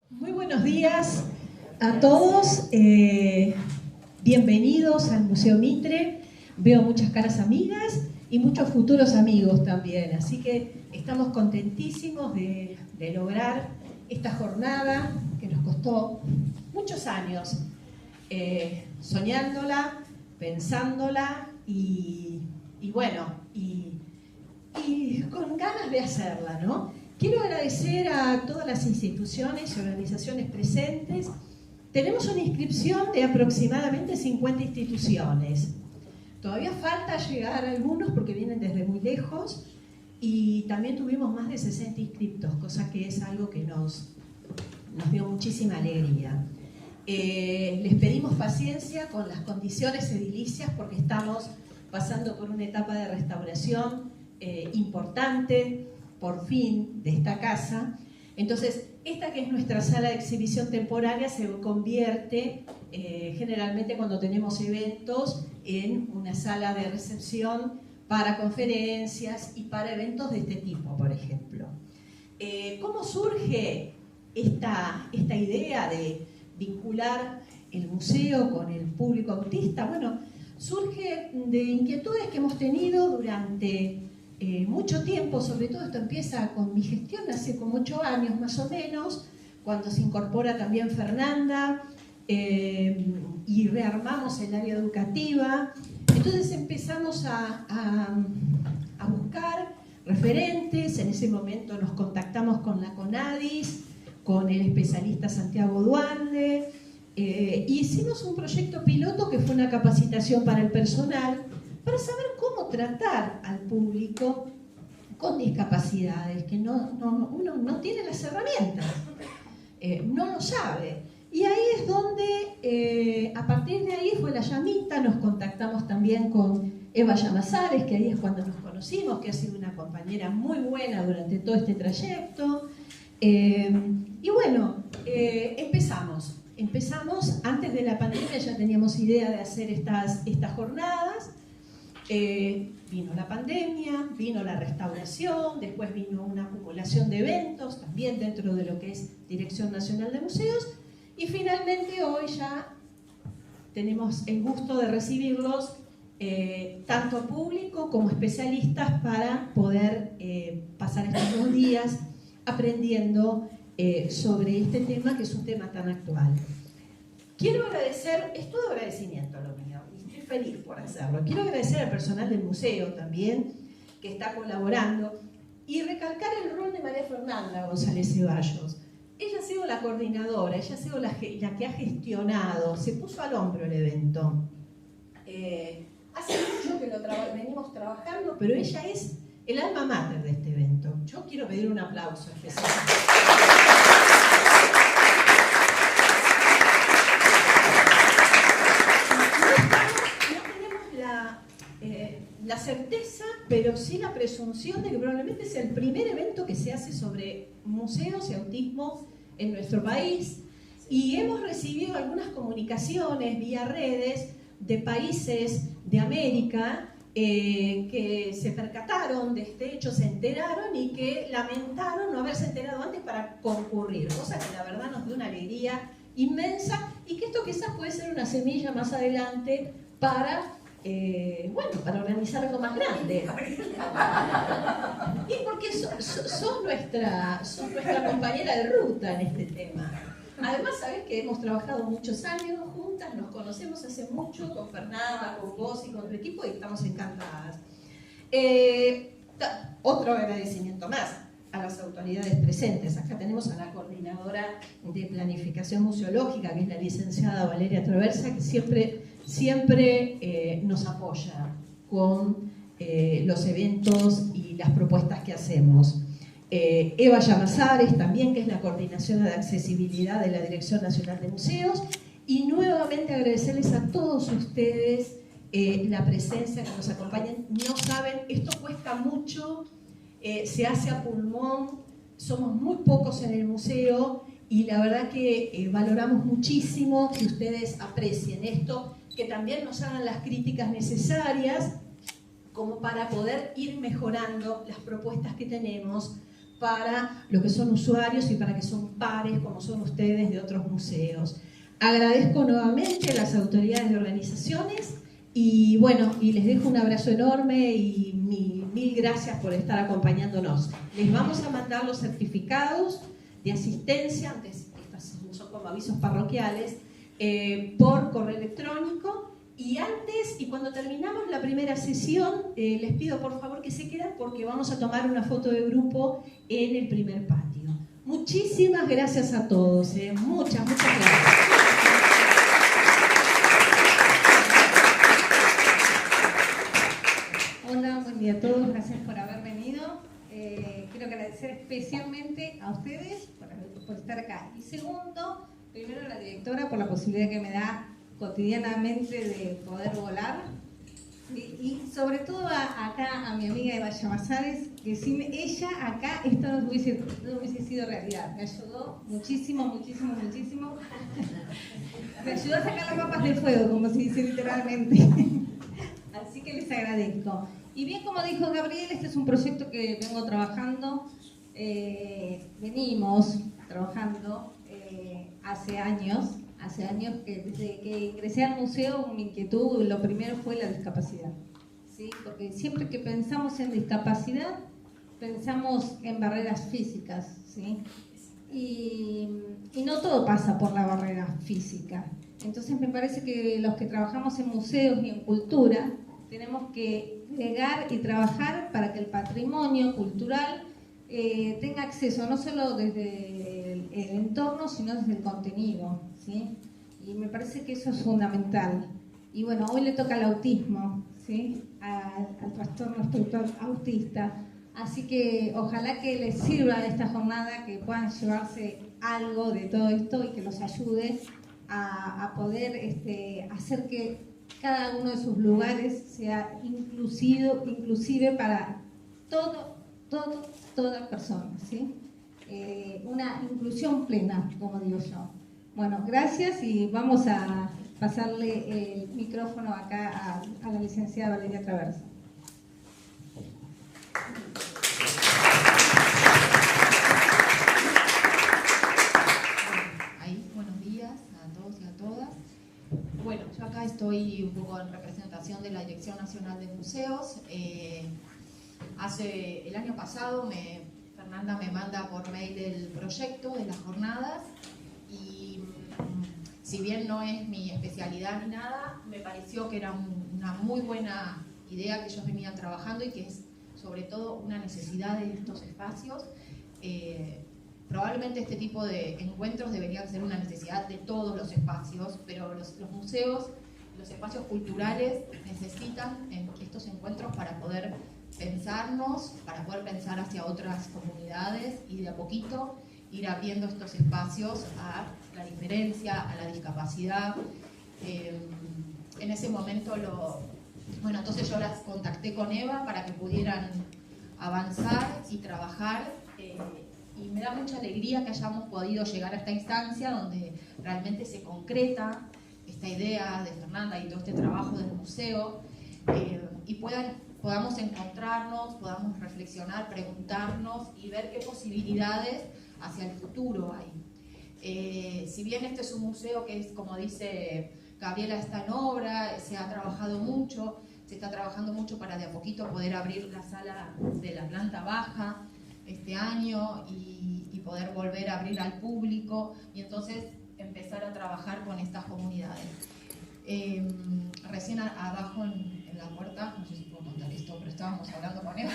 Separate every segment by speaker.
Speaker 1: Muy buenos días a todos, bienvenidos al Museo Mitre. Veo muchas caras amigas y muchos futuros amigos también, así que estamos contentísimos de lograr esta jornada que nos costó muchos años, soñándola, pensándola y con ganas de hacerla, ¿no? Quiero agradecer a todas las instituciones y organizaciones presentes. Tenemos una inscripción de aproximadamente 50 instituciones. Todavía falta llegar a algunos porque vienen desde muy lejos y también tuvimos más de 60 inscriptos, cosa que es algo que nos dio muchísima alegría. Les pedimos paciencia con las condiciones edilicias porque estamos pasando por una etapa de restauración importante, por fin, de esta casa. Entonces, esta que es nuestra sala de exhibición temporaria se convierte generalmente cuando tenemos eventos en una sala de recepción para conferencias y para eventos de este tipo, por ejemplo. ¿Cómo surge esta idea de vincular el museo con el público autista? Bueno, surge de inquietudes que hemos tenido durante mucho tiempo. Sobre todo esto empieza con mi gestión hace como 8 años más o menos, cuando se incorpora también Fernanda y rearmamos el área educativa. Entonces empezamos a buscar referentes. En ese momento nos contactamos con la CONADIS, con el especialista Santiago Duande, hicimos un proyecto piloto que fue una capacitación para el personal para saber cómo tratar al público con discapacidades, que uno no tiene las herramientas, no lo sabe. Y ahí es donde, a partir de ahí fue la llamita. Nos contactamos también con Eva Llamazares, que ahí es cuando nos conocimos, que ha sido una compañera muy buena durante todo este trayecto. Y bueno, empezamos, antes de la pandemia ya teníamos idea de hacer estas jornadas. Vino la pandemia, vino la restauración, después vino una acumulación de eventos, también dentro de lo que es Dirección Nacional de Museos, y finalmente hoy ya tenemos el gusto de recibirlos, tanto público como especialistas, para poder pasar estos 2 días aprendiendo sobre este tema, que es un tema tan actual. Quiero agradecer, es todo agradecimiento lo mío, y estoy feliz por hacerlo. Quiero agradecer al personal del museo también, que está colaborando, y recalcar el rol de María Fernanda González Ceballos. Ella ha sido la coordinadora, ella ha sido la que ha gestionado, se puso al hombro el evento. Hace mucho que lo venimos trabajando, pero ella es el alma mater de este evento. Yo quiero pedir un aplauso especial. La certeza, pero sí la presunción de que probablemente sea el primer evento que se hace sobre museos y autismo en nuestro país, y hemos recibido algunas comunicaciones vía redes de países de América que se percataron de este hecho, se enteraron y que lamentaron no haberse enterado antes para concurrir, cosa que la verdad nos dio una alegría inmensa, y que esto quizás puede ser una semilla más adelante para organizar algo más grande. Y porque son nuestra compañera de ruta en este tema. Además, sabés que hemos trabajado muchos años juntas, nos conocemos hace mucho, con Fernanda, con vos y con tu equipo, y estamos encantadas. Otro agradecimiento más a las autoridades presentes. Acá tenemos a la coordinadora de planificación museológica, que es la licenciada Valeria Traversa, que siempre nos apoya con los eventos y las propuestas que hacemos. Eva Llamazares también, que es la coordinación de accesibilidad de la Dirección Nacional de Museos, y nuevamente agradecerles a todos ustedes la presencia, que nos acompañan. No saben, esto cuesta mucho, se hace a pulmón, somos muy pocos en el museo, y la verdad que valoramos muchísimo que ustedes aprecien esto, que también nos hagan las críticas necesarias como para poder ir mejorando las propuestas que tenemos para los que son usuarios y para que son pares, como son ustedes, de otros museos. Agradezco nuevamente a las autoridades de organizaciones y bueno, y les dejo un abrazo enorme y mil gracias por estar acompañándonos. Les vamos a mandar los certificados de asistencia, antes son como avisos parroquiales, por correo electrónico. Y antes, y cuando terminamos la primera sesión, les pido por favor que se queden porque vamos a tomar una foto de grupo en el primer patio. Muchísimas gracias a todos, muchas gracias.
Speaker 2: Hola, buen día a todos, gracias por haber venido. Quiero agradecer especialmente a ustedes por estar acá. Y segundo, primero a la directora por la posibilidad que me da cotidianamente de poder volar. Y sobre todo acá a mi amiga Eva Llamazares, que sin ella acá esto no hubiese sido realidad. Me ayudó muchísimo. Me ayudó a sacar las papas del fuego, como se dice literalmente. Así que les agradezco. Y bien, como dijo Gabriel, este es un proyecto que vengo trabajando, venimos trabajando hace años que desde que ingresé al museo mi inquietud, lo primero fue la discapacidad, ¿sí? Porque siempre que pensamos en discapacidad, pensamos en barreras físicas, ¿sí? Y no todo pasa por la barrera física. Entonces me parece que los que trabajamos en museos y en cultura tenemos que llegar y trabajar para que el patrimonio cultural tenga acceso no solo desde el entorno, sino desde el contenido, ¿sí? Y me parece que eso es fundamental. Y bueno, hoy le toca al autismo, ¿sí? Al trastorno espectral autista. Así que ojalá que les sirva esta jornada, que puedan llevarse algo de todo esto y que los ayude a poder hacer que cada uno de sus lugares sea inclusive para toda persona, ¿sí? Una inclusión plena, como digo yo. Bueno, gracias y vamos a pasarle el micrófono acá a la licenciada Valeria Traversa.
Speaker 3: Buenos días a todos y a todas. Bueno, yo acá estoy un poco en representación de la Dirección Nacional de Museos. El año pasado Fernanda me manda por mail el proyecto de las jornadas y si bien no es mi especialidad ni nada, me pareció que era una muy buena idea que ellos venían trabajando y que es sobre todo una necesidad de estos espacios. Probablemente este tipo de encuentros deberían ser una necesidad de todos los espacios, pero los museos, los espacios culturales necesitan estos encuentros para poder pensarnos, para poder pensar hacia otras comunidades y de a poquito ir abriendo estos espacios a la diferencia, a la discapacidad. En ese momento, entonces yo las contacté con Eva para que pudieran avanzar y trabajar. Y me da mucha alegría que hayamos podido llegar a esta instancia donde realmente se concreta esta idea de Fernanda y todo este trabajo del museo y podamos encontrarnos, podamos reflexionar, preguntarnos y ver qué posibilidades hacia el futuro hay. Si bien este es un museo que es, como dice Gabriela, está en obra, se está trabajando mucho para de a poquito poder abrir la sala de la planta baja este año y poder volver a abrir al público y entonces empezar a trabajar con estas comunidades. Recién abajo en la puerta, no sé si puedo contar esto, pero estábamos hablando con Eva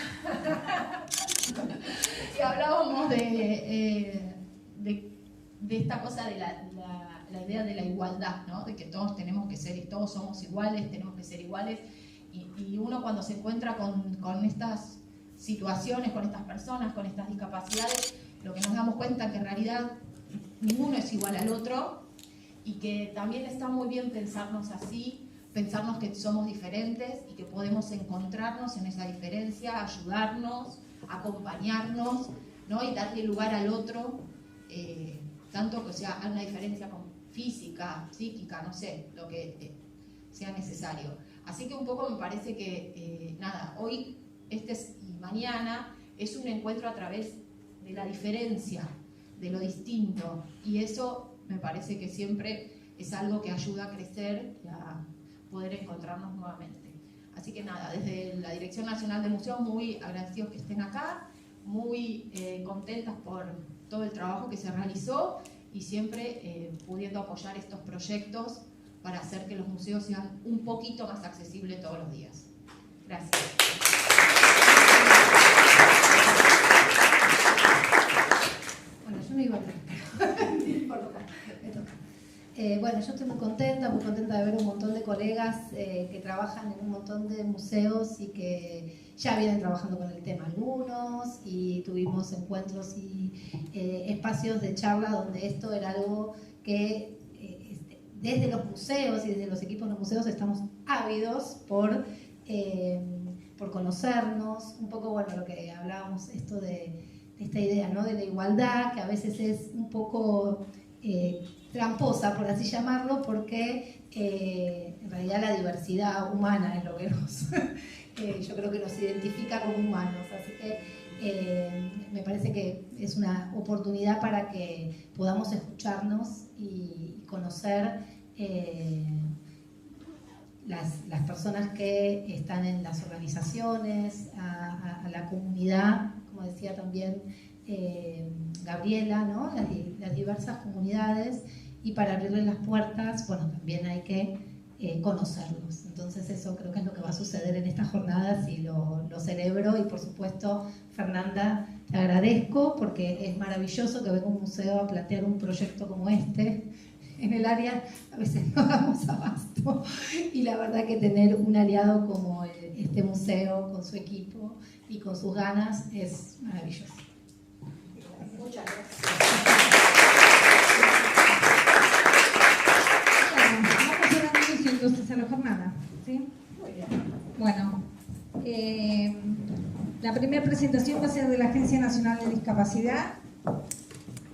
Speaker 3: y hablábamos de esta cosa de la idea de la igualdad, ¿no? De que todos tenemos que ser, todos somos iguales, tenemos que ser iguales y uno cuando se encuentra con estas situaciones, con estas personas, con estas discapacidades, lo que nos damos cuenta es que en realidad ninguno es igual al otro y que también está muy bien pensarnos así, pensarnos que somos diferentes y que podemos encontrarnos en esa diferencia, ayudarnos, acompañarnos, ¿no? Y darle lugar al otro, tanto que sea una diferencia física, psíquica, no sé, lo que sea necesario. Así que un poco me parece que, hoy y mañana es un encuentro a través de la diferencia, de lo distinto, y eso me parece que siempre es algo que ayuda a crecer y a poder encontrarnos nuevamente. Así que nada, desde la Dirección Nacional de Museos muy agradecidos que estén acá, muy contentas por todo el trabajo que se realizó y siempre pudiendo apoyar estos proyectos para hacer que los museos sean un poquito más accesibles todos los días. Gracias.
Speaker 4: Bueno, yo no iba a bueno, yo estoy muy contenta de ver un montón de colegas que trabajan en un montón de museos y que ya vienen trabajando con el tema algunos, y tuvimos encuentros y espacios de charla donde esto era algo que desde los museos y desde los equipos de los museos estamos ávidos por conocernos, un poco, bueno, lo que hablábamos, esto de esta idea, ¿no?, de la igualdad, que a veces es un poco tramposa, por así llamarlo, porque en realidad la diversidad humana es lo que yo creo que nos identifica como humanos, así que me parece que es una oportunidad para que podamos escucharnos y conocer las personas que están en las organizaciones, a la comunidad, como decía también Gabriela, ¿no?, las diversas comunidades, y para abrirles las puertas, bueno, también hay que conocerlos. Entonces eso creo que es lo que va a suceder en estas jornadas y lo celebro, y por supuesto, Fernanda, te agradezco porque es maravilloso que venga un museo a plantear un proyecto como este. En el área a veces no damos abasto, y la verdad que tener un aliado como este museo con su equipo y con sus ganas es maravilloso. Muchas gracias.
Speaker 2: Bueno, vamos a dar inicio entonces a la jornada, ¿sí?
Speaker 4: Muy bien.
Speaker 2: Bueno, la primera presentación va a ser de la Agencia Nacional de Discapacidad.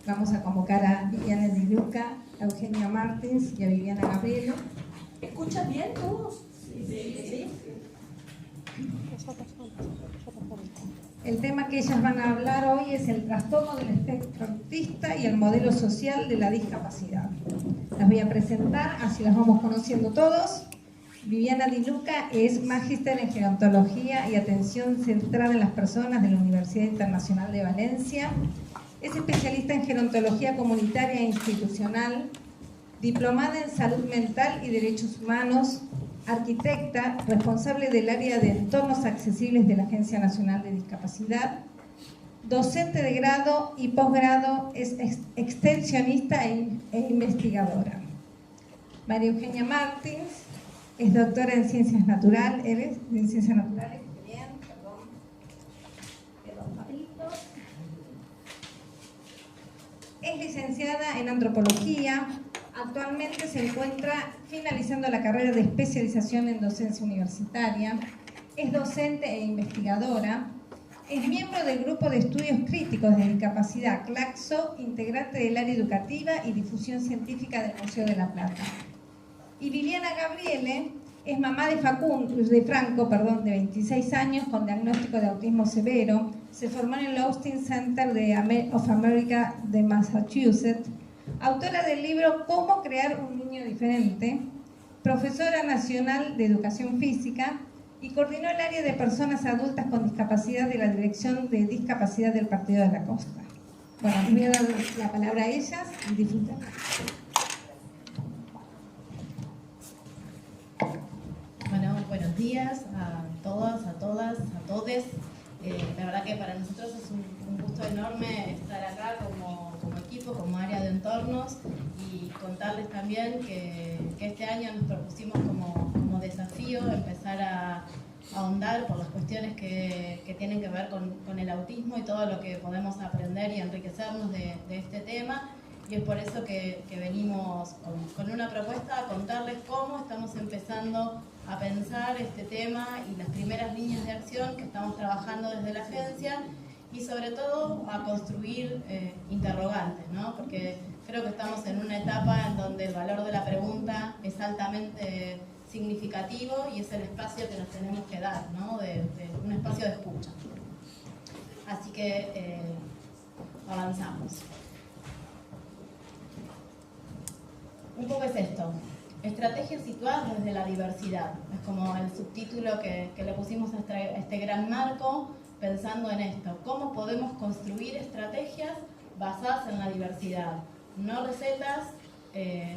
Speaker 2: Vamos a convocar a Viviana Di Luca, a Eugenia Martins y a Viviana Gabrielo.
Speaker 1: ¿Escuchan bien todos? Sí.
Speaker 2: El tema que ellas van a hablar hoy es el trastorno del espectro autista y el modelo social de la discapacidad. Las voy a presentar, así las vamos conociendo todos. Viviana Di Luca es magíster en gerontología y atención centrada en las personas de la Universidad Internacional de Valencia. Es especialista en gerontología comunitaria e institucional, diplomada en salud mental y derechos humanos, arquitecta, responsable del área de entornos accesibles de la Agencia Nacional de Discapacidad, docente de grado y posgrado, es extensionista e investigadora. María Eugenia Martins es doctora en Ciencias Naturales, es licenciada en Antropología, actualmente se encuentra finalizando la carrera de especialización en docencia universitaria, es docente e investigadora, es miembro del Grupo de Estudios Críticos de Discapacidad CLACSO, integrante del área educativa y difusión científica del Museo de la Plata. Y Viviana Gabriele es mamá de Franco, de 26 años, con diagnóstico de autismo severo. Se formó en el Austin Center of America de Massachusetts. Autora del libro Cómo crear un niño diferente. Profesora nacional de educación física. Y coordinó el área de personas adultas con discapacidad de la Dirección de Discapacidad del Partido de la Costa. Bueno, les voy a dar la palabra a ellas y disfruten.
Speaker 5: Bueno, buenos días a todas, a todes. La verdad que para nosotros es un gusto enorme estar acá como equipo, como área de entornos, y contarles también que este año nos propusimos como desafío empezar a ahondar por las cuestiones que tienen que ver con el autismo y todo lo que podemos aprender y enriquecernos de este tema. Y es por eso que venimos con una propuesta a contarles cómo estamos empezando a pensar este tema y las primeras líneas de acción que estamos trabajando desde la agencia, y sobre todo a construir interrogantes, ¿no? Porque creo que estamos en una etapa en donde el valor de la pregunta es altamente significativo, y es el espacio que nos tenemos que dar, ¿no? De un espacio de escucha. Así que avanzamos. Un poco es esto, estrategias situadas desde la diversidad, es como el subtítulo que le pusimos a este gran marco, pensando en esto, cómo podemos construir estrategias basadas en la diversidad, no recetas,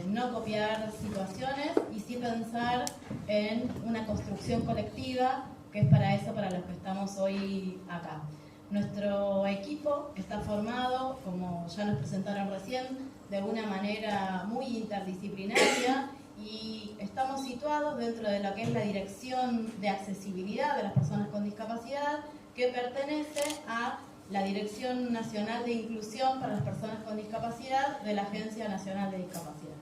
Speaker 5: no copiar situaciones y sí pensar en una construcción colectiva, que es para eso, para los que estamos hoy acá. Nuestro equipo está formado, como ya nos presentaron recién, de una manera muy interdisciplinaria y estamos situados dentro de lo que es la Dirección de Accesibilidad de las Personas con Discapacidad, que pertenece a la Dirección Nacional de Inclusión para las Personas con Discapacidad de la Agencia Nacional de Discapacidad.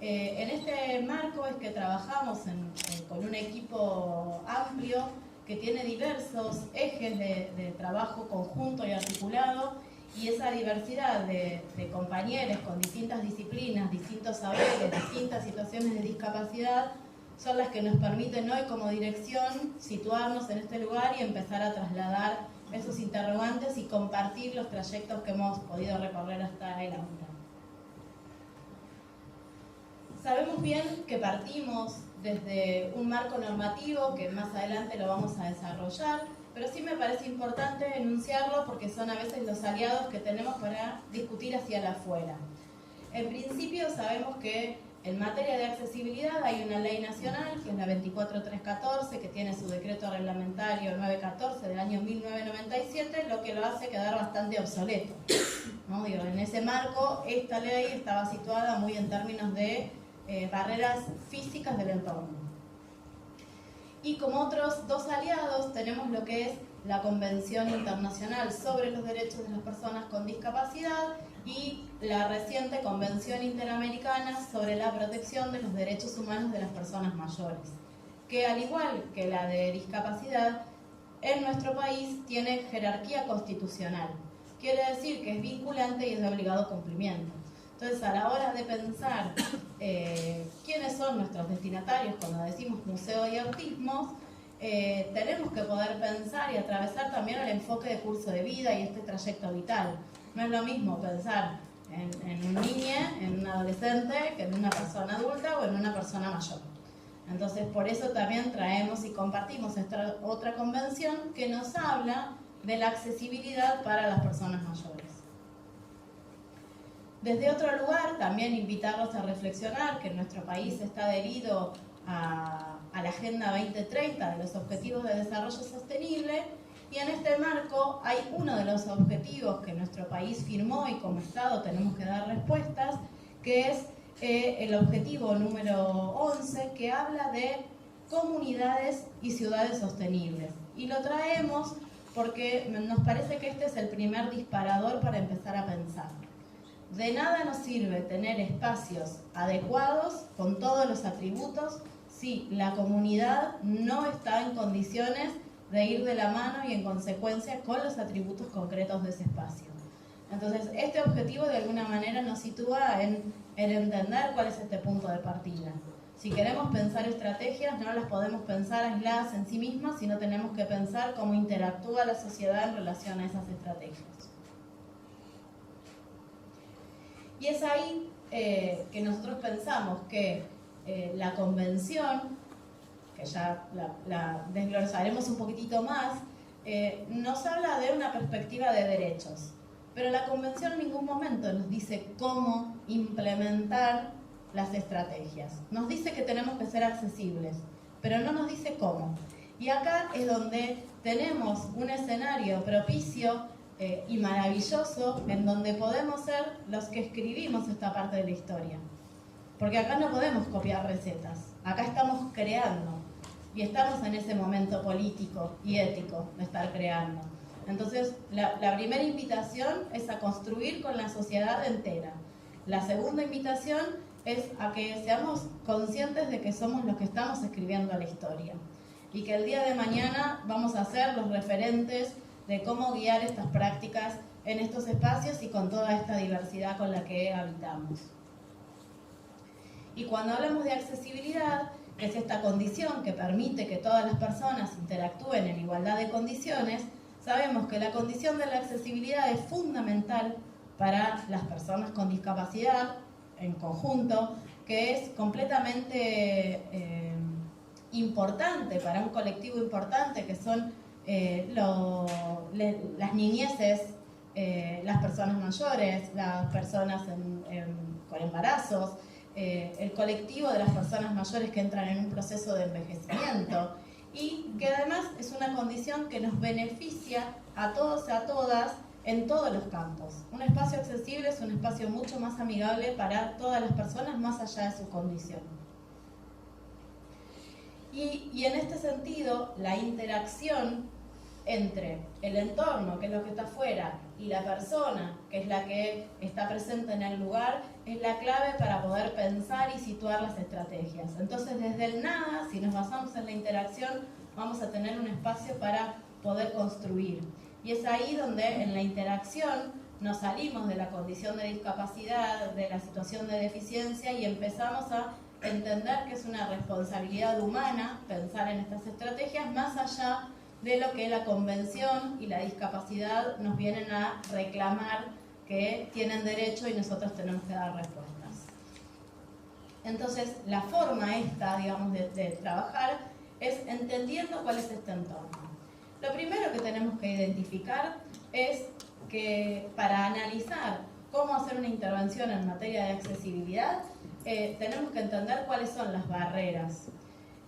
Speaker 5: En este marco es que trabajamos con un equipo amplio que tiene diversos ejes de trabajo conjunto y articulado, y esa diversidad de compañeros con distintas disciplinas, distintos saberes, distintas situaciones de discapacidad, son las que nos permiten hoy como dirección situarnos en este lugar y empezar a trasladar esos interrogantes y compartir los trayectos que hemos podido recorrer hasta el ahora. Sabemos bien que partimos desde un marco normativo que más adelante lo vamos a desarrollar, pero sí me parece importante enunciarlo porque son a veces los aliados que tenemos para discutir hacia la afuera. En principio sabemos que en materia de accesibilidad hay una ley nacional, que es la 24314, que tiene su decreto reglamentario 914 del año 1997, lo que lo hace quedar bastante obsoleto, ¿no? Digo, en ese marco, esta ley estaba situada muy en términos de barreras físicas del entorno. Y como otros dos aliados tenemos lo que es la Convención Internacional sobre los Derechos de las Personas con Discapacidad y la reciente Convención Interamericana sobre la Protección de los Derechos Humanos de las Personas Mayores, que al igual que la de discapacidad, en nuestro país tiene jerarquía constitucional. Quiere decir que es vinculante y es de obligado cumplimiento. Entonces, a la hora de pensar quiénes son nuestros destinatarios cuando decimos museo y autismo, tenemos que poder pensar y atravesar también el enfoque de curso de vida y este trayecto vital. No es lo mismo pensar en un niño, en un adolescente, que en una persona adulta o en una persona mayor. Entonces, por eso también traemos y compartimos esta otra convención que nos habla de la accesibilidad para las personas mayores. Desde otro lugar, también invitarlos a reflexionar que nuestro país está adherido a la Agenda 2030 de los Objetivos de Desarrollo Sostenible, y en este marco hay uno de los objetivos que nuestro país firmó y como Estado tenemos que dar respuestas, que es el objetivo número 11, que habla de comunidades y ciudades sostenibles. Y lo traemos porque nos parece que este es el primer disparador para empezar a pensar. De nada nos sirve tener espacios adecuados con todos los atributos si la comunidad no está en condiciones de ir de la mano y en consecuencia con los atributos concretos de ese espacio. Entonces, este objetivo de alguna manera nos sitúa en entender cuál es este punto de partida. Si queremos pensar estrategias, no las podemos pensar aisladas en sí mismas, sino tenemos que pensar cómo interactúa la sociedad en relación a esas estrategias. Y es ahí que nosotros pensamos que la convención, que ya la desglosaremos un poquitito más, nos habla de una perspectiva de derechos. Pero la convención en ningún momento nos dice cómo implementar las estrategias. Nos dice que tenemos que ser accesibles, pero no nos dice cómo. Y acá es donde tenemos un escenario propicio y maravilloso en donde podemos ser los que escribimos esta parte de la historia. Porque acá no podemos copiar recetas, acá estamos creando y estamos en ese momento político y ético de estar creando. Entonces, la primera invitación es a construir con la sociedad entera. La segunda invitación es a que seamos conscientes de que somos los que estamos escribiendo la historia y que el día de mañana vamos a ser los referentes de cómo guiar estas prácticas en estos espacios y con toda esta diversidad con la que habitamos. Y cuando hablamos de accesibilidad, que es esta condición que permite que todas las personas interactúen en igualdad de condiciones, sabemos que la condición de la accesibilidad es fundamental para las personas con discapacidad en conjunto, que es completamente importante para un colectivo importante que son las niñeces, las personas mayores, las personas con embarazos, el colectivo de las personas mayores que entran en un proceso de envejecimiento, y que además es una condición que nos beneficia a todos y a todas en todos los campos. Un espacio accesible es un espacio mucho más amigable para todas las personas más allá de su condición. Y en este sentido, la interacción entre el entorno, que es lo que está afuera, y la persona, que es la que está presente en el lugar, es la clave para poder pensar y situar las estrategias. Entonces, desde el nada, si nos basamos en la interacción, vamos a tener un espacio para poder construir. Y es ahí donde en la interacción nos salimos de la condición de discapacidad, de la situación de deficiencia, y empezamos a entender que es una responsabilidad humana pensar en estas estrategias más allá de lo que la convención y la discapacidad nos vienen a reclamar que tienen derecho y nosotros tenemos que dar respuestas. Entonces, la forma esta, digamos, de trabajar es entendiendo cuál es este entorno. Lo primero que tenemos que identificar es que para analizar cómo hacer una intervención en materia de accesibilidad, tenemos que entender cuáles son las barreras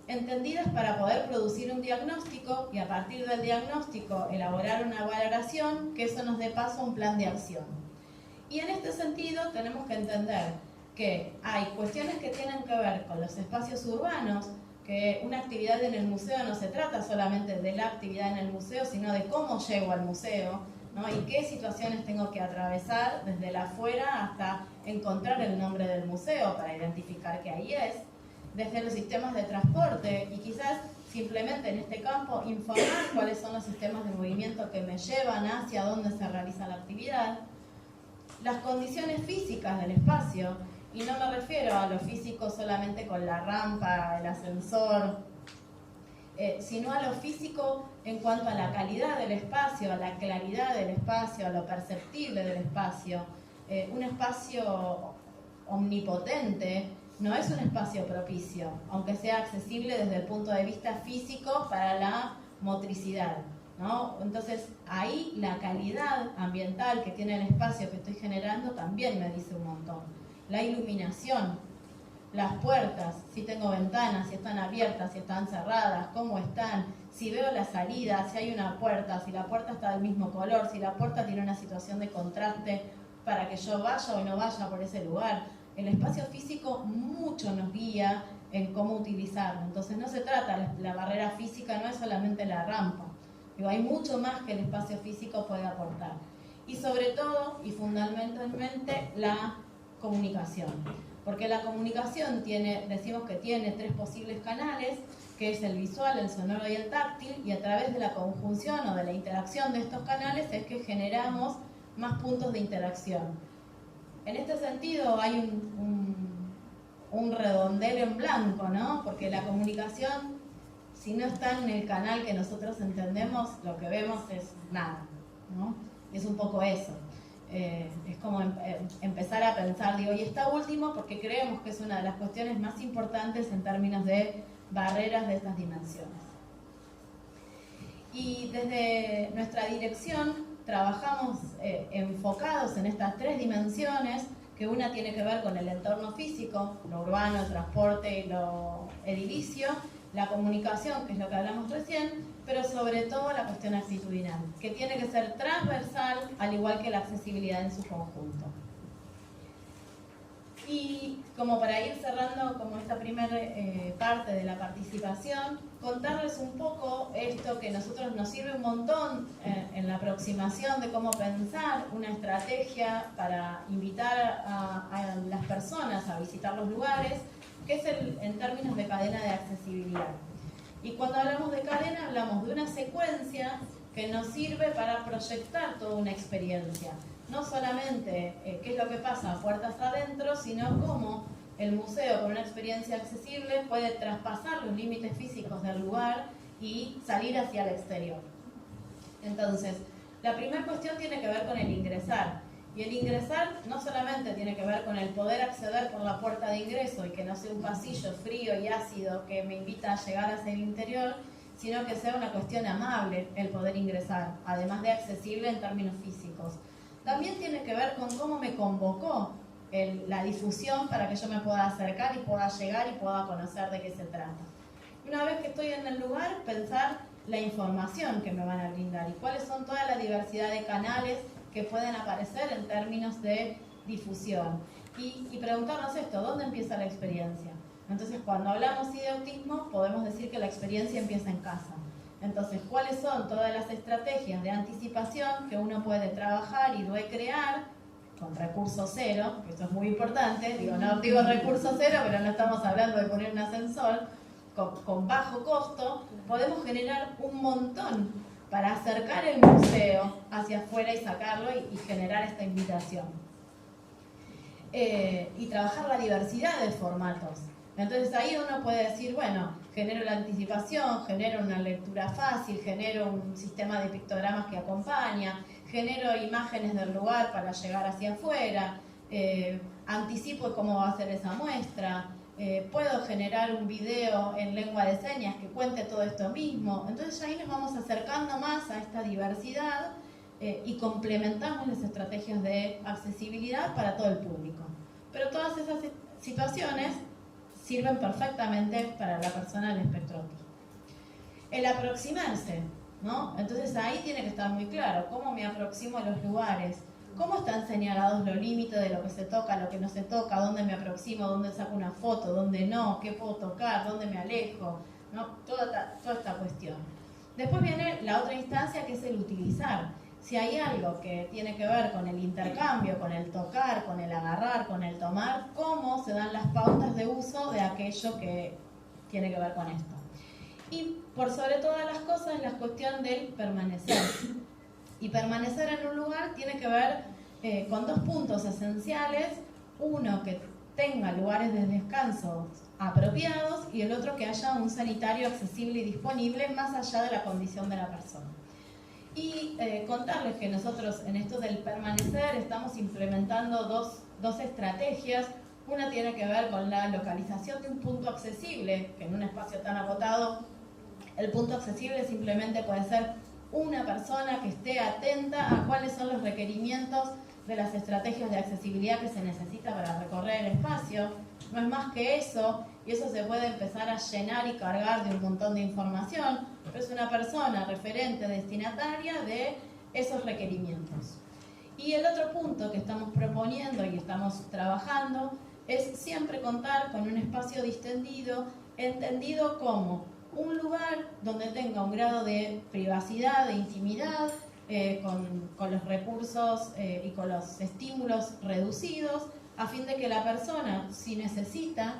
Speaker 5: entendidas para poder producir un diagnóstico y a partir del diagnóstico elaborar una valoración, que eso nos dé paso a un plan de acción. Y en este sentido tenemos que entender que hay cuestiones que tienen que ver con los espacios urbanos, que una actividad en el museo no se trata solamente de la actividad en el museo, sino de cómo llego al museo, ¿no? Y qué situaciones tengo que atravesar desde la afuera hasta encontrar el nombre del museo para identificar que ahí es, desde los sistemas de transporte y quizás simplemente en este campo informar cuáles son los sistemas de movimiento que me llevan hacia dónde se realiza la actividad, las condiciones físicas del espacio, y no me refiero a lo físico solamente con la rampa, el ascensor, sino a lo físico en cuanto a la calidad del espacio, a la claridad del espacio, a lo perceptible del espacio. Un espacio omnipotente no es un espacio propicio, aunque sea accesible desde el punto de vista físico para la motricidad, ¿no? Entonces, ahí la calidad ambiental que tiene el espacio que estoy generando también me dice un montón. La iluminación, las puertas, si tengo ventanas, si están abiertas, si están cerradas, cómo están, si veo la salida, si hay una puerta, si la puerta está del mismo color, si la puerta tiene una situación de contraste para que yo vaya o no vaya por ese lugar. El espacio físico mucho nos guía en cómo utilizarlo. Entonces no se trata, la barrera física no es solamente la rampa. Digo, hay mucho más que el espacio físico puede aportar. Y sobre todo, y fundamentalmente, la comunicación. Porque la comunicación decimos que tiene 3 posibles canales, que es el visual, el sonoro y el táctil, y a través de la conjunción o de la interacción de estos canales es que generamos más puntos de interacción. En este sentido hay un redondel en blanco, ¿no? Porque la comunicación, si no está en el canal que nosotros entendemos, lo que vemos es nada, ¿no? Es un poco eso. Es como empezar a pensar, digo, y está último porque creemos que es una de las cuestiones más importantes en términos de barreras de estas dimensiones. Y desde nuestra dirección trabajamos enfocados en estas 3 dimensiones, que una tiene que ver con el entorno físico, lo urbano, el transporte y lo edilicio, la comunicación, que es lo que hablamos recién, pero sobre todo la cuestión actitudinal, que tiene que ser transversal, al igual que la accesibilidad en su conjunto. Y como para ir cerrando como esta primera parte de la participación, contarles un poco esto que a nosotros nos sirve un montón en la aproximación de cómo pensar una estrategia para invitar a las personas a visitar los lugares, que es en términos de cadena de accesibilidad. Y cuando hablamos de cadena, hablamos de una secuencia que nos sirve para proyectar toda una experiencia. No solamente qué es lo que pasa puertas adentro, sino cómo el museo con una experiencia accesible puede traspasar los límites físicos del lugar y salir hacia el exterior. Entonces, la primera cuestión tiene que ver con el ingresar. Y el ingresar no solamente tiene que ver con el poder acceder por la puerta de ingreso y que no sea un pasillo frío y ácido que me invita a llegar hacia el interior, sino que sea una cuestión amable el poder ingresar, además de accesible en términos físicos. También tiene que ver con cómo me convocó la difusión para que yo me pueda acercar y pueda llegar y pueda conocer de qué se trata. Una vez que estoy en el lugar, pensar la información que me van a brindar y cuáles son toda la diversidad de canales que pueden aparecer en términos de difusión. Y preguntarnos esto, ¿dónde empieza la experiencia? Entonces, cuando hablamos de autismo, podemos decir que la experiencia empieza en casa. Entonces, ¿cuáles son todas las estrategias de anticipación que uno puede trabajar y debe crear con recurso cero? Que esto es muy importante, no digo recurso cero, pero no estamos hablando de poner un ascensor, con bajo costo, podemos generar un montón para acercar el museo hacia afuera y sacarlo y generar esta invitación. Y trabajar la diversidad de formatos. Entonces ahí uno puede decir, bueno, genero la anticipación, genero una lectura fácil, genero un sistema de pictogramas que acompaña, genero imágenes del lugar para llegar hacia afuera, anticipo cómo va a ser esa muestra, puedo generar un video en lengua de señas que cuente todo esto mismo. Entonces ahí nos vamos acercando más a esta diversidad y complementamos las estrategias de accesibilidad para todo el público. Pero todas esas situaciones sirven perfectamente para la persona del espectro autista. El aproximarse, ¿no? Entonces ahí tiene que estar muy claro cómo me aproximo a los lugares, cómo están señalados los límites de lo que se toca, lo que no se toca, dónde me aproximo, dónde saco una foto, dónde no, qué puedo tocar, dónde me alejo, ¿no? Toda esta cuestión. Después viene la otra instancia, que es el utilizar. Si hay algo que tiene que ver con el intercambio, con el tocar, con el agarrar, con el tomar, cómo se dan las pautas de uso de aquello que tiene que ver con esto. Y por sobre todas las cosas, la cuestión del permanecer. Y permanecer en un lugar tiene que ver con dos puntos esenciales. Uno, que tenga lugares de descanso apropiados, y el otro, que haya un sanitario accesible y disponible más allá de la condición de la persona. Y contarles que nosotros en esto del permanecer estamos implementando dos estrategias. Una tiene que ver con la localización de un punto accesible, que en un espacio tan agotado, el punto accesible simplemente puede ser una persona que esté atenta a cuáles son los requerimientos de las estrategias de accesibilidad que se necesita para recorrer el espacio. No es más que eso, y eso se puede empezar a llenar y cargar de un montón de información, pero es una persona referente, destinataria de esos requerimientos. Y el otro punto que estamos proponiendo y estamos trabajando es siempre contar con un espacio distendido, entendido como un lugar donde tenga un grado de privacidad, de intimidad, con los recursos y con los estímulos reducidos, a fin de que la persona, si necesita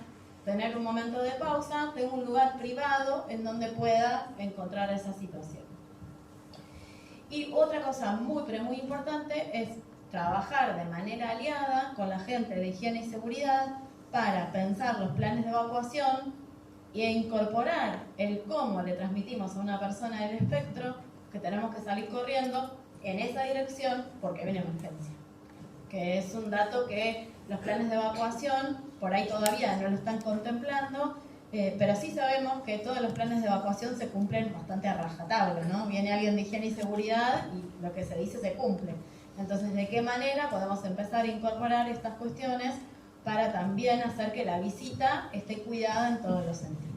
Speaker 5: tener un momento de pausa, tenga un lugar privado en donde pueda encontrar esa situación. Y otra cosa muy, pero muy importante es trabajar de manera aliada con la gente de higiene y seguridad para pensar los planes de evacuación e incorporar el cómo le transmitimos a una persona del espectro que tenemos que salir corriendo en esa dirección porque viene emergencia. Que es un dato que los planes de evacuación por ahí todavía no lo están contemplando, pero sí sabemos que todos los planes de evacuación se cumplen bastante a rajatabla, ¿no? Viene alguien de higiene y seguridad y lo que se dice se cumple. Entonces, ¿de qué manera podemos empezar a incorporar estas cuestiones para también hacer que la visita esté cuidada en todos los sentidos?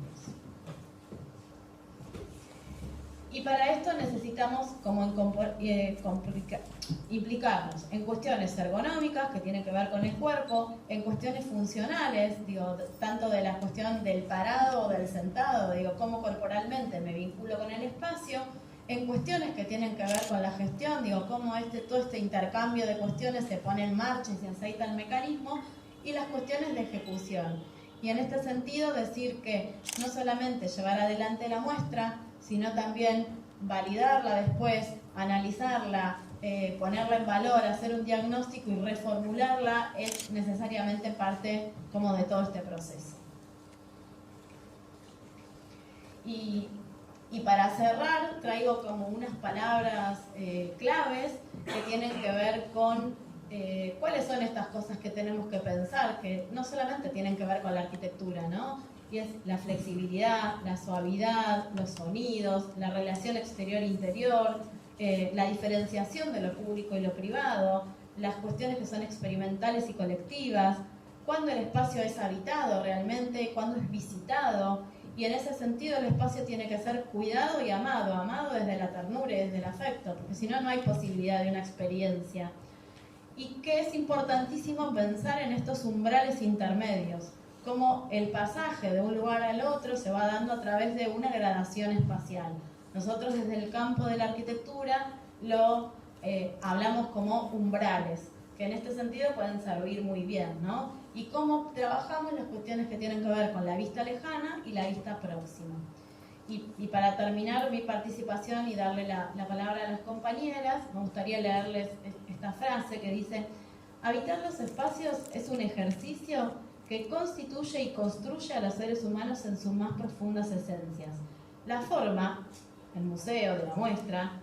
Speaker 5: Y para esto necesitamos implicarnos en cuestiones ergonómicas que tienen que ver con el cuerpo, en cuestiones funcionales, tanto de la cuestión del parado o del sentado, cómo corporalmente me vinculo con el espacio, en cuestiones que tienen que ver con la gestión, cómo todo este intercambio de cuestiones se pone en marcha y se aceita el mecanismo, y las cuestiones de ejecución. Y en este sentido decir que no solamente llevar adelante la muestra, sino también validarla después, analizarla, ponerla en valor, hacer un diagnóstico y reformularla es necesariamente parte como de todo este proceso. Y Y para cerrar, traigo como unas palabras claves que tienen que ver con cuáles son estas cosas que tenemos que pensar, que no solamente tienen que ver con la arquitectura, ¿no? Y es la flexibilidad, la suavidad, los sonidos, la relación exterior-interior, la diferenciación de lo público y lo privado, las cuestiones que son experimentales y colectivas, cuándo el espacio es habitado realmente, cuándo es visitado, y en ese sentido el espacio tiene que ser cuidado y amado, amado desde la ternura y desde el afecto, porque si no, no hay posibilidad de una experiencia. Y que es importantísimo pensar en estos umbrales intermedios, cómo el pasaje de un lugar al otro se va dando a través de una gradación espacial. Nosotros desde el campo de la arquitectura lo hablamos como umbrales, que en este sentido pueden servir muy bien, ¿no? Y cómo trabajamos las cuestiones que tienen que ver con la vista lejana y la vista próxima. Y para terminar mi participación y darle la palabra a las compañeras, me gustaría leerles esta frase que dice: habitar los espacios es un ejercicio que constituye y construye a los seres humanos en sus más profundas esencias. La forma, el museo de la muestra,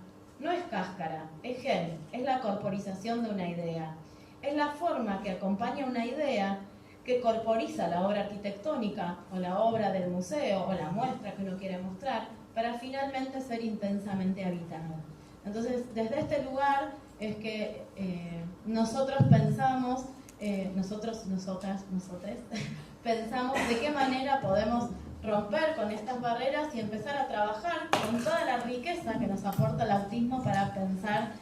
Speaker 5: no es cáscara, es gen, es la corporización de una idea. Es la forma que acompaña una idea que corporiza la obra arquitectónica o la obra del museo o la muestra que uno quiere mostrar para finalmente ser intensamente habitado. Entonces, desde este lugar es que nosotros pensamos, nosotras, pensamos de qué manera podemos romper con estas barreras y empezar a trabajar con toda la riqueza que nos aporta el autismo para pensar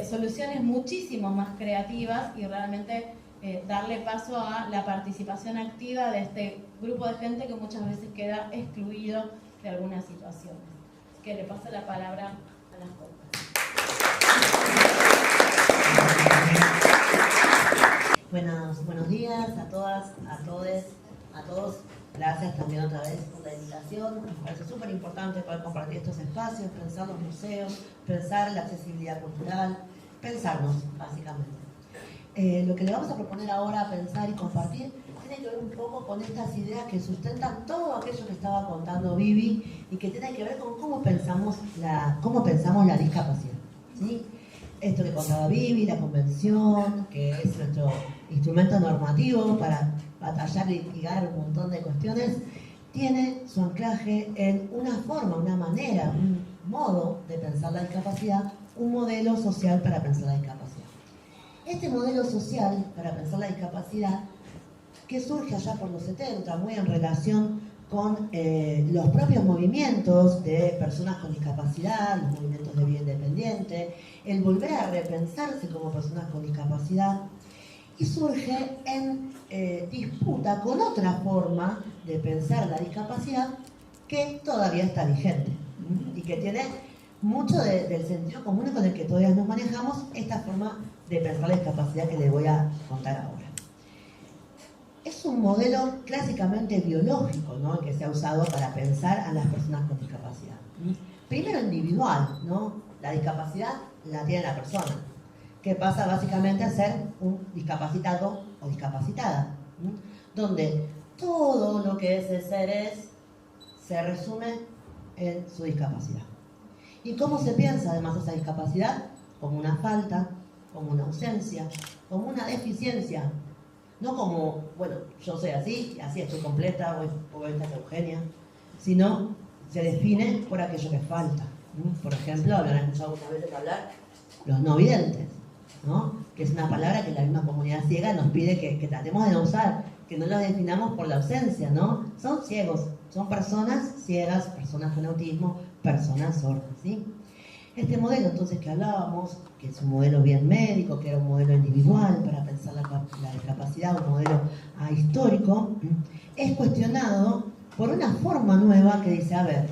Speaker 5: soluciones muchísimo más creativas y realmente darle paso a la participación activa de este grupo de gente que muchas veces queda excluido de algunas situaciones. Así que le paso la palabra a las
Speaker 6: compañeras. Buenos días a todas, a todos. Gracias también otra vez por la invitación. Me parece súper importante poder compartir estos espacios, pensar los museos, pensar la accesibilidad cultural, pensarnos, básicamente. Lo que le vamos a proponer ahora a pensar y compartir tiene que ver un poco con estas ideas que sustentan todo aquello que estaba contando Vivi y que tiene que ver con cómo pensamos la discapacidad, ¿sí? Esto que contaba Vivi, la convención, que es nuestro instrumento normativo para batallar y litigar un montón de cuestiones, tiene su anclaje en una forma, una manera, un modo de pensar la discapacidad, un modelo social para pensar la discapacidad. Este modelo social para pensar la discapacidad, que surge allá por los 70, muy en relación con los propios movimientos de personas con discapacidad, los movimientos de vida independiente, el volver a repensarse como personas con discapacidad, y surge en disputa con otra forma de pensar la discapacidad que todavía está vigente y que tiene mucho del sentido común con el que todavía nos manejamos, esta forma de pensar la discapacidad que les voy a contar ahora. Es un modelo clásicamente biológico, ¿no?, el que se ha usado para pensar a las personas con discapacidad. Primero individual, ¿no? La discapacidad la tiene la persona, que pasa básicamente a ser un discapacitado o discapacitada, donde todo lo que ese ser se resume en su discapacidad. ¿Y cómo se piensa además esa discapacidad? Como una falta, como una ausencia, como una deficiencia. No como, bueno, yo soy así, y así estoy completa, o esta es Eugenia, sino se define por aquello que falta. Por ejemplo, habrán escuchado muchas veces hablar los no videntes, ¿no?, que es una palabra que la misma comunidad ciega nos pide que tratemos de no usar, que no los definamos por la ausencia, ¿no? Son ciegos, son personas ciegas, personas con autismo, personas sordas, ¿sí? Este modelo entonces que hablábamos, que es un modelo bien médico, que era un modelo individual para pensar la discapacidad, un modelo histórico, es cuestionado por una forma nueva que dice, a ver,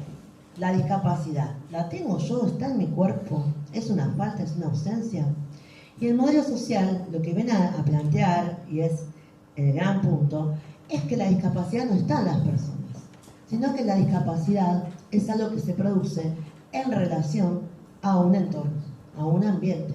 Speaker 6: la discapacidad, ¿la tengo yo? ¿Está en mi cuerpo? ¿Es una falta? ¿Es una ausencia? Y el modelo social lo que viene a plantear, y es el gran punto, es que la discapacidad no está en las personas, sino que la discapacidad es algo que se produce en relación a un entorno, a un ambiente.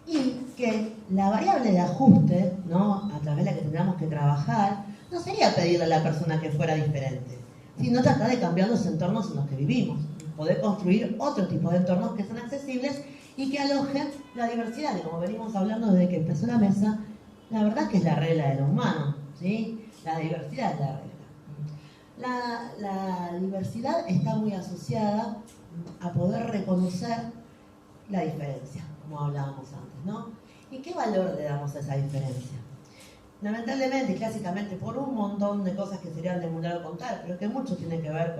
Speaker 6: Y que la variable de ajuste, ¿no?, a través de la que tendríamos que trabajar, no sería pedirle a la persona que fuera diferente, sino tratar de cambiar los entornos en los que vivimos. poder construir otro tipo de entornos que sean accesibles y que alojen la diversidad, que como venimos hablando desde que empezó la mesa, la verdad que es la regla de lo humano, ¿sí? La diversidad es la regla. La diversidad está muy asociada a poder reconocer la diferencia, como hablábamos antes, ¿no? ¿Y qué valor le damos a esa diferencia? Lamentablemente y clásicamente por un montón de cosas que serían de emular o contar, pero que mucho tiene que ver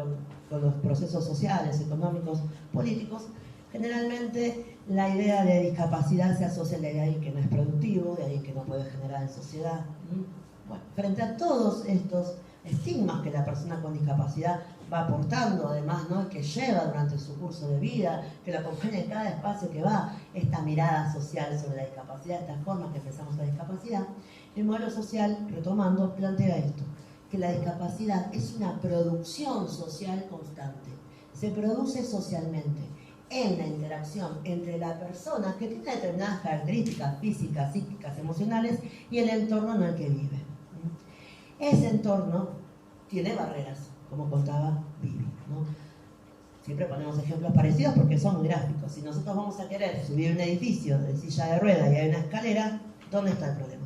Speaker 6: con los procesos sociales, económicos, políticos, generalmente la idea de discapacidad se asocia a la idea de que no es productivo, de alguien que no puede generar en sociedad. Bueno, frente a todos estos estigmas que la persona con discapacidad va aportando, además, ¿no?, que lleva durante su curso de vida, que lo acompaña en cada espacio que va, esta mirada social sobre la discapacidad, estas formas que pensamos la discapacidad, el modelo social, retomando, plantea esto, que la discapacidad es una producción social constante, se produce socialmente, en la interacción entre la persona que tiene determinadas características físicas, psíquicas, emocionales y el entorno en el que vive. Ese entorno tiene barreras, como contaba Vivi, ¿no? Siempre ponemos ejemplos parecidos porque son muy gráficos. Si nosotros vamos a querer subir un edificio de silla de ruedas y hay una escalera, ¿dónde está el problema?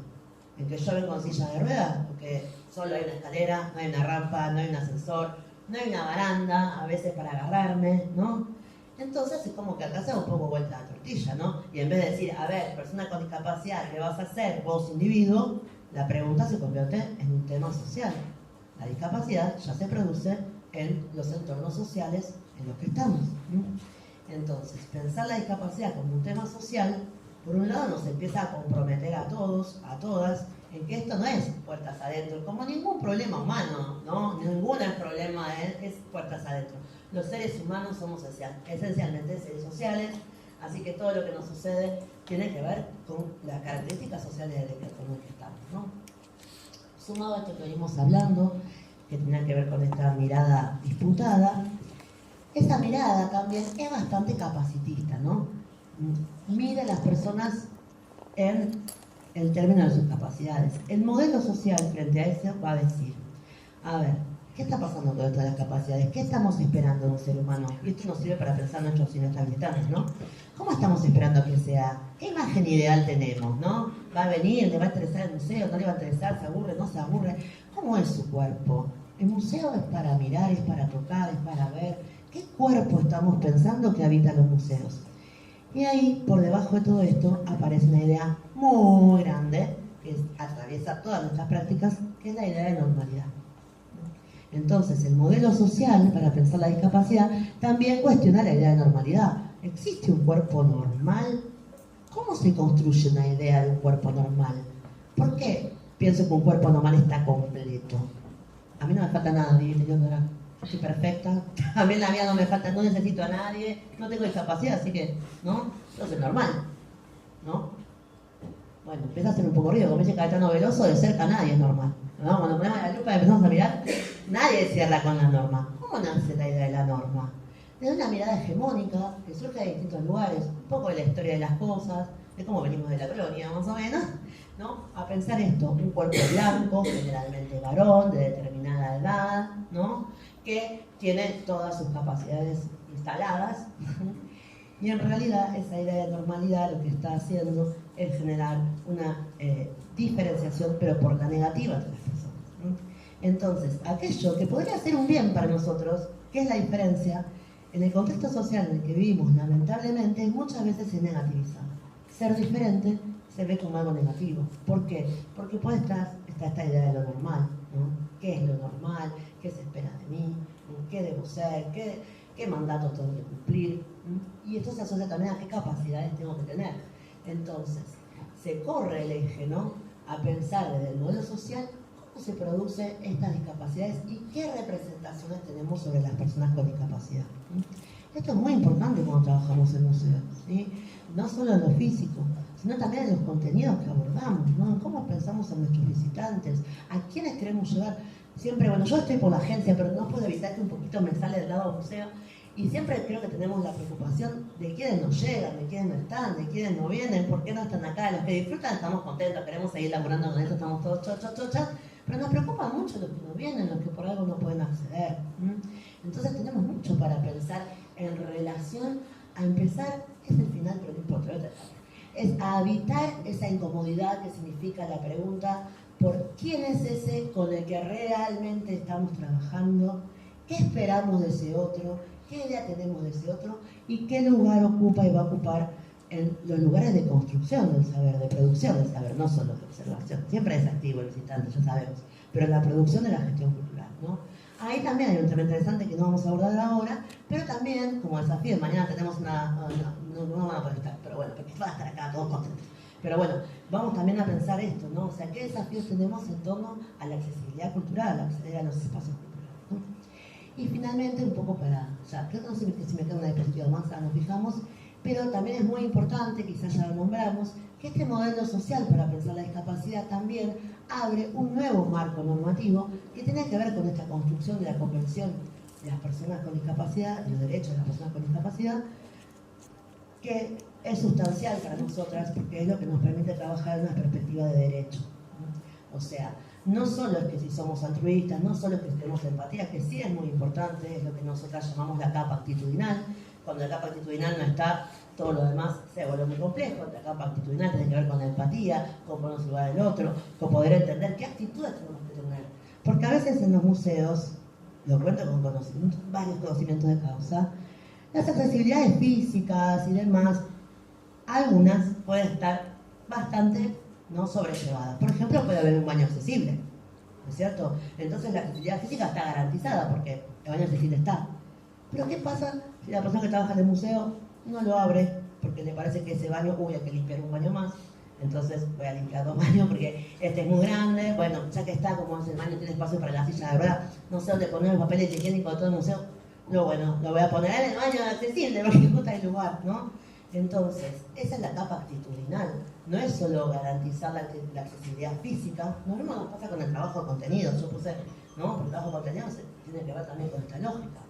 Speaker 6: ¿En que yo vengo con silla de ruedas? Porque solo hay una escalera, no hay una rampa, no hay un ascensor, no hay una baranda, a veces para agarrarme, ¿no? Entonces es como que acá se da un poco vuelta la tortilla, ¿no? Y en vez de decir, a ver, persona con discapacidad, ¿qué vas a hacer vos, individuo? La pregunta se convierte en un tema social. La discapacidad ya se produce en los entornos sociales en los que estamos, ¿no? Entonces, pensar la discapacidad como un tema social, por un lado nos empieza a comprometer a todos, a todas, en que esto no es puertas adentro, como ningún problema humano, ¿no? Ningún problema es puertas adentro. Los seres humanos somos esencialmente seres sociales, así que todo lo que nos sucede tiene que ver con las características sociales del con el que estamos, ¿no? Sumado a esto que venimos hablando, que tiene que ver con esta mirada disputada, esa mirada también es bastante capacitista, ¿no? Mide a las personas en el término de sus capacidades. El modelo social frente a eso va a decir, a ver, ¿qué está pasando con estas capacidades? ¿Qué estamos esperando de un ser humano? Y esto nos sirve para pensar nuestros y nuestras militantes, ¿no? ¿Cómo estamos esperando que sea? ¿Qué imagen ideal tenemos, no? ¿Va a venir? ¿Le va a interesar el museo? ¿No le va a interesar? ¿Se aburre? ¿No se aburre? ¿Cómo es su cuerpo? El museo es para mirar, es para tocar, es para ver. ¿Qué cuerpo estamos pensando que habita los museos? Y ahí, por debajo de todo esto, aparece una idea muy grande que atraviesa todas nuestras prácticas, que es la idea de normalidad. Entonces, el modelo social, para pensar la discapacidad, también cuestiona la idea de normalidad. ¿Existe un cuerpo normal? ¿Cómo se construye una idea de un cuerpo normal? ¿Por qué pienso que un cuerpo normal está completo? A mí no me falta nada, yo estoy perfecta. A mí en la vida no me falta, no necesito a nadie, no tengo discapacidad, así que, ¿no? Yo soy normal, ¿no? Bueno, empieza a ser un poco ruido, como dice Caetano Veloso, de cerca nadie es normal, ¿no? Cuando ponemos la lupa y empezamos a mirar, nadie cierra con la norma. ¿Cómo nace la idea de la norma? Desde una mirada hegemónica que surge de distintos lugares, un poco de la historia de las cosas, de cómo venimos de la colonia, más o menos, ¿no? A pensar esto, un cuerpo blanco, generalmente varón, de determinada edad, ¿no? Que tiene todas sus capacidades instaladas. Y en realidad esa idea de normalidad lo que está haciendo es generar una diferenciación, pero por la negativa entre las personas, ¿no? Entonces, aquello que podría ser un bien para nosotros, ¿qué es la diferencia? En el contexto social en el que vivimos, lamentablemente, muchas veces se negativiza. Ser diferente se ve como algo negativo. ¿Por qué? Porque puede estar esta idea de lo normal, ¿no? ¿Qué es lo normal? ¿Qué se espera de mí? ¿Qué debo ser? ¿Qué mandatos tengo que cumplir? Y esto se asocia también a qué capacidades tengo que tener. Entonces, se corre el eje, ¿no? A pensar desde el modelo social cómo se producen estas discapacidades y qué representaciones tenemos sobre las personas con discapacidad. Esto es muy importante cuando trabajamos en museos, ¿sí? No solo en lo físico, sino también en los contenidos que abordamos, ¿no? En cómo pensamos en nuestros visitantes, a quiénes queremos llevar. Siempre, bueno, yo estoy por la agencia, pero no puedo evitar que un poquito me sale del lado del museo. Y siempre creo que tenemos la preocupación de quiénes no llegan, de quiénes no están, de quiénes no vienen, por qué no están acá. Los que disfrutan estamos contentos, queremos seguir laburando con eso, estamos todos chochas. Pero nos preocupa mucho los que no vienen, los que por algo no pueden acceder. Entonces tenemos mucho para pensar en relación a empezar, es el final, pero no importa, es a evitar esa incomodidad que significa la pregunta por quién es ese con el que realmente estamos trabajando, qué esperamos de ese otro, qué idea tenemos de ese otro y qué lugar ocupa y va a ocupar en los lugares de construcción del saber, de producción del saber, no solo de observación. Siempre es activo el visitante, ya sabemos, pero la producción de la gestión cultural, ¿no? Ahí también hay un tema interesante que no vamos a abordar ahora, pero también, como desafío, mañana tenemos no van a poder estar, pero bueno, porque van a estar acá todos contentos. Pero bueno, vamos también a pensar esto, ¿no? O sea, ¿qué desafíos tenemos en torno a la accesibilidad cultural, a acceder a los espacios culturales, ¿no? Y finalmente, un poco para, o sea, creo que no sé si me queda una diapositiva más, nos fijamos, pero también es muy importante, quizás ya lo nombramos, que este modelo social para pensar la discapacidad también abre un nuevo marco normativo que tiene que ver con esta construcción de la Convención de las Personas con Discapacidad, de los derechos de las personas con discapacidad, que es sustancial para nosotras porque es lo que nos permite trabajar en una perspectiva de derecho, ¿no? O sea, no solo es que si somos altruistas, no solo es que tenemos empatía, que sí es muy importante, es lo que nosotras llamamos la capa actitudinal. Cuando la capa actitudinal no está, todo lo demás se vuelve muy complejo. La capa actitudinal tiene que ver con la empatía, con ponernos en lugar del otro, con poder entender qué actitudes tenemos que tener. Porque a veces en los museos, lo cuento con varios conocimientos de causa, las accesibilidades físicas y demás, algunas pueden estar bastante no sobrellevadas. Por ejemplo, puede haber un baño accesible, ¿no es cierto? Entonces la accesibilidad física está garantizada porque el baño accesible está. Pero ¿qué pasa si la persona que trabaja en el museo no lo abre porque le parece que ese baño, hay que limpiar un baño más? Entonces voy a limpiar 2 baños porque este es muy grande. Bueno, ya que está, como es el baño, tiene espacio para la silla de verdad, no sé dónde poner los papeles higiénicos de todo el museo. Lo voy a poner en el baño accesible porque justo hay lugar, ¿no? Entonces, esa es la capa actitudinal. No es solo garantizar la accesibilidad física. Lo mismo nos pasa con el trabajo de contenido. Yo puse, ¿no? Porque el trabajo de contenido tiene que ver también con esta lógica.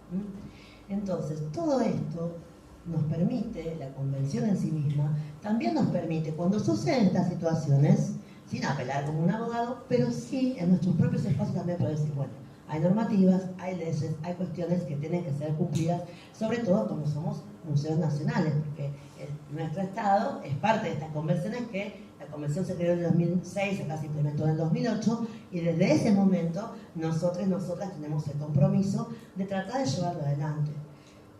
Speaker 6: Entonces, todo esto nos permite, la convención en sí misma, también nos permite, cuando suceden estas situaciones, sin apelar como un abogado, pero sí en nuestros propios espacios también poder decir, bueno, hay normativas, hay leyes, hay cuestiones que tienen que ser cumplidas, sobre todo como somos museos nacionales, porque nuestro Estado es parte de estas convenciones que la convención se creó en el 2006, acá se implementó en el 2008, y desde ese momento nosotros y nosotras tenemos el compromiso de tratar de llevarlo adelante.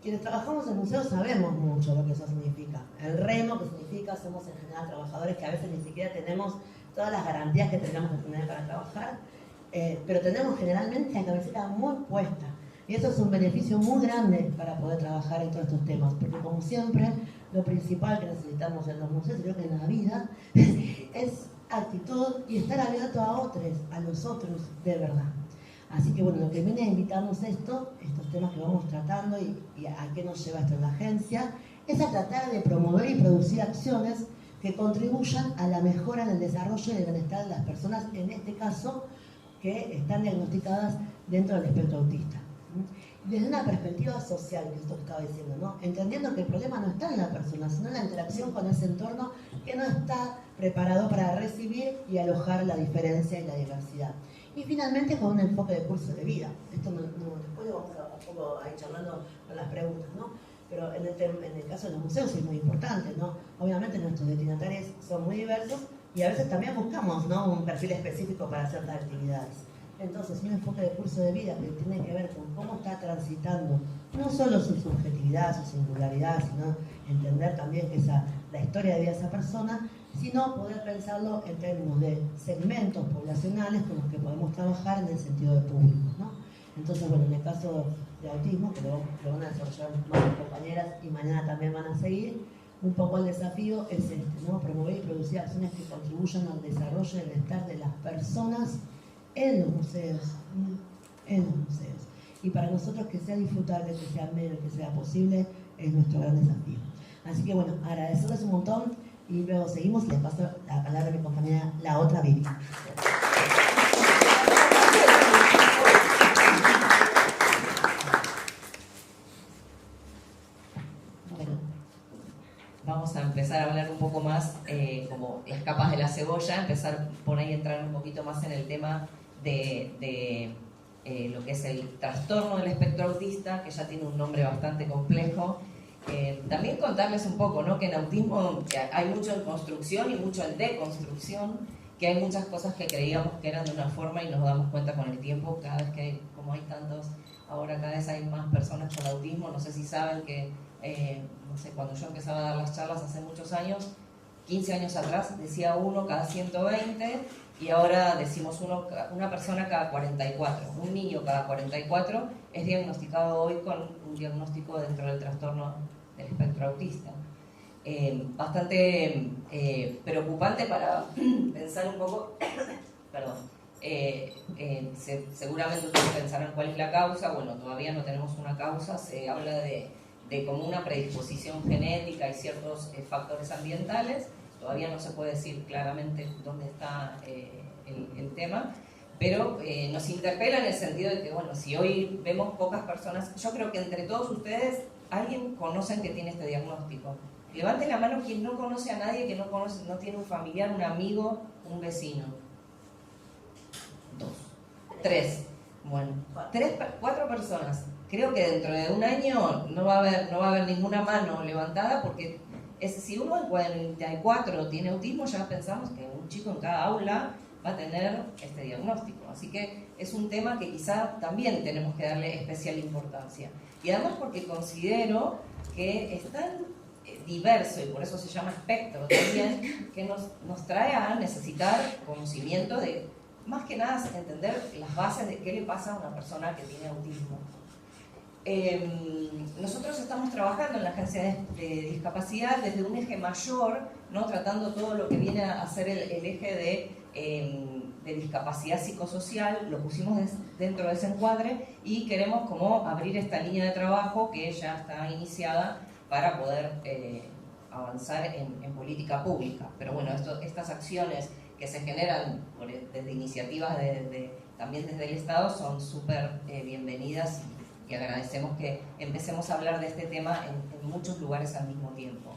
Speaker 6: Quienes trabajamos en museos sabemos mucho lo que eso significa. El remo, que significa, somos en general trabajadores que a veces ni siquiera tenemos todas las garantías que tendríamos que tener para trabajar, pero tenemos generalmente la camiseta muy puesta. Y eso es un beneficio muy grande para poder trabajar en todos estos temas, porque como siempre, lo principal que necesitamos en los museos, creo que en la vida, es actitud y estar abierto a otros, a los otros de verdad. Así que bueno, lo que viene a invitarnos estos temas que vamos tratando y a qué nos lleva esto en la agencia, es a tratar de promover y producir acciones que contribuyan a la mejora en el desarrollo y el bienestar de las personas, en este caso, que están diagnosticadas dentro del espectro autista. Desde una perspectiva social, que es esto que estaba diciendo, ¿no? Entendiendo que el problema no está en la persona, sino en la interacción con ese entorno que no está preparado para recibir y alojar la diferencia y la diversidad. Y finalmente con un enfoque de curso de vida. Esto después lo vamos a un poco ahí charlando con las preguntas, ¿no? Pero en el caso de los museos es muy importante, ¿no? Obviamente nuestros destinatarios son muy diversos y a veces también buscamos, ¿no?, un perfil específico para ciertas actividades. Entonces, un enfoque de curso de vida que tiene que ver con cómo está transitando no solo su subjetividad, su singularidad, sino entender también que la historia de vida de esa persona, sino poder pensarlo en términos de segmentos poblacionales con los que podemos trabajar en el sentido de público, ¿no? Entonces, bueno, en el caso de autismo, que lo van a desarrollar más mis compañeras y mañana también van a seguir, un poco el desafío es este, ¿no? Promover y producir acciones que contribuyan al desarrollo y el bienestar de las personas en los museos, y para nosotros que sea disfrutable, que sea ameno, que sea posible, es nuestro gran desafío. Así que bueno, agradecerles un montón y luego seguimos y les paso la palabra a mi compañera, la otra Vivi.
Speaker 7: Bueno, vamos a empezar a hablar un poco más como las capas de la cebolla, empezar por ahí a entrar un poquito más en el tema de lo que es el trastorno del espectro autista, que ya tiene un nombre bastante complejo. También contarles un poco, ¿no?, que en autismo hay mucho en construcción y mucho en deconstrucción, que hay muchas cosas que creíamos que eran de una forma y nos damos cuenta con el tiempo, cada vez que, como hay tantos, ahora cada vez hay más personas con autismo. No sé si saben que, no sé, cuando yo empezaba a dar las charlas hace muchos años, 15 años atrás, decía 1 cada 120, y ahora decimos una persona cada 44. Un niño cada 44 es diagnosticado hoy con un diagnóstico dentro del trastorno del espectro autista. Bastante preocupante para pensar un poco, perdón, seguramente ustedes pensarán cuál es la causa. Bueno, todavía no tenemos una causa, se habla de como una predisposición genética y ciertos factores ambientales. Todavía no se puede decir claramente dónde está el tema, pero nos interpela en el sentido de que, bueno, si hoy vemos pocas personas, yo creo que entre todos ustedes, alguien conocen que tiene este diagnóstico. Levanten la mano quien no conoce a nadie, que no tiene un familiar, un amigo, un vecino. 2, 3, bueno, 4 personas. Creo que dentro de un año no va a haber ninguna mano levantada, porque si uno en 44 tiene autismo, ya pensamos que un chico en cada aula va a tener este diagnóstico. Así que es un tema que quizá también tenemos que darle especial importancia. Y además porque considero que es tan diverso, y por eso se llama espectro también, que nos trae a necesitar conocimiento de, más que nada, entender las bases de qué le pasa a una persona que tiene autismo. Nosotros estamos trabajando en la agencia de discapacidad desde un eje mayor, ¿no?, tratando todo lo que viene a ser el eje de discapacidad psicosocial. Lo pusimos dentro de ese encuadre y queremos como abrir esta línea de trabajo que ya está iniciada para poder avanzar en política pública. Pero bueno, estas acciones que se generan desde iniciativas también desde el Estado son súper bienvenidas, y agradecemos que empecemos a hablar de este tema en muchos lugares al mismo tiempo.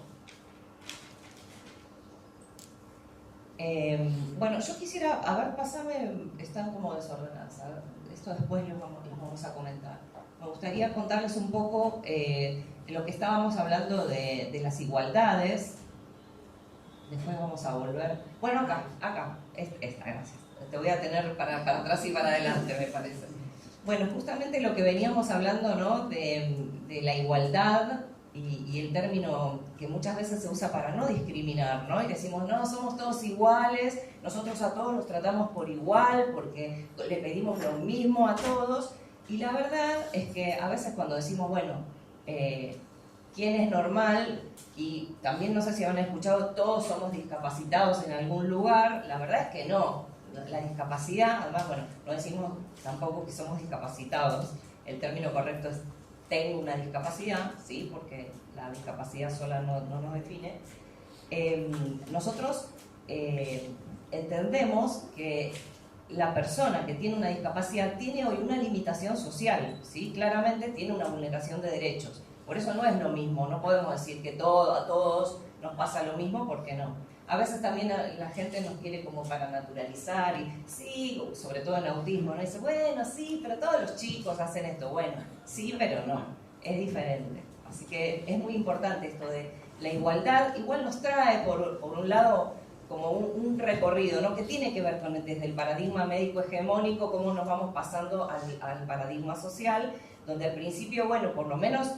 Speaker 7: Bueno, yo quisiera, a ver, pasame, están como desordenadas, a ver, esto después los vamos a comentar. Me gustaría contarles un poco de lo que estábamos hablando de las igualdades. Después vamos a volver. Bueno, acá, esta, gracias. Te voy a tener para atrás y para adelante, me parece. Bueno, justamente lo que veníamos hablando, ¿no?, de la igualdad y el término que muchas veces se usa para no discriminar, ¿no? Y decimos, no, somos todos iguales, nosotros a todos los tratamos por igual porque le pedimos lo mismo a todos. Y la verdad es que a veces cuando decimos, bueno, ¿quién es normal? Y también no sé si habrán escuchado, todos somos discapacitados en algún lugar. La verdad es que no. La discapacidad, además, bueno, no decimos tampoco que somos discapacitados. El término correcto es tengo una discapacidad, ¿sí?, porque la discapacidad sola no nos define. Nosotros entendemos que la persona que tiene una discapacidad tiene hoy una limitación social, ¿sí? Claramente tiene una vulneración de derechos. Por eso no es lo mismo, no podemos decir que a todos nos pasa lo mismo, porque no. A veces también la gente nos quiere como para naturalizar, y sí, sobre todo en autismo, ¿no? Dice, bueno, sí, pero todos los chicos hacen esto. Bueno, sí, pero no, es diferente. Así que es muy importante esto de la igualdad. Igual nos trae, por un lado, como un recorrido, ¿no?, que tiene que ver con desde el paradigma médico hegemónico, cómo nos vamos pasando al paradigma social, donde al principio, bueno, por lo menos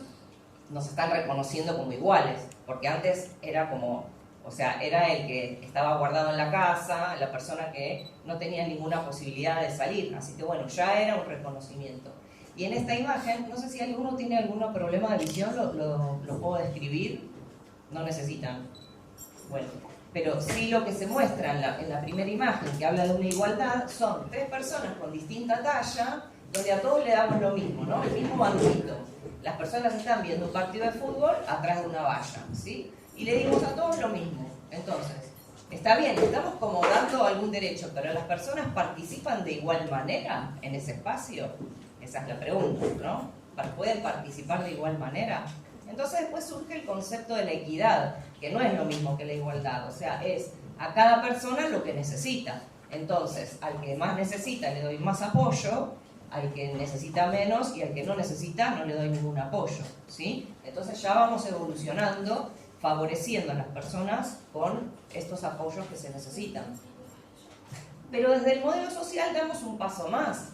Speaker 7: nos están reconociendo como iguales, porque antes era como, o sea, era el que estaba guardado en la casa, la persona que no tenía ninguna posibilidad de salir, así que bueno, ya era un reconocimiento. Y en esta imagen, no sé si alguno tiene algún problema de visión, lo puedo describir, no necesitan. Bueno, pero sí lo que se muestra en la primera imagen, que habla de una igualdad, son 3 personas con distinta talla, donde a todos le damos lo mismo, ¿no?, el mismo banquito. Las personas están viendo un partido de fútbol atrás de una valla, ¿sí? Y le dimos a todos lo mismo. Entonces, está bien, estamos como dando algún derecho, pero ¿las personas participan de igual manera en ese espacio? Esa es la pregunta, ¿no? ¿Pueden participar de igual manera? Entonces después surge el concepto de la equidad, que no es lo mismo que la igualdad, o sea, es a cada persona lo que necesita. Entonces, al que más necesita le doy más apoyo, al que necesita menos y al que no necesita no le doy ningún apoyo, ¿sí? Entonces ya vamos evolucionando, favoreciendo a las personas con estos apoyos que se necesitan. Pero desde el modelo social damos un paso más,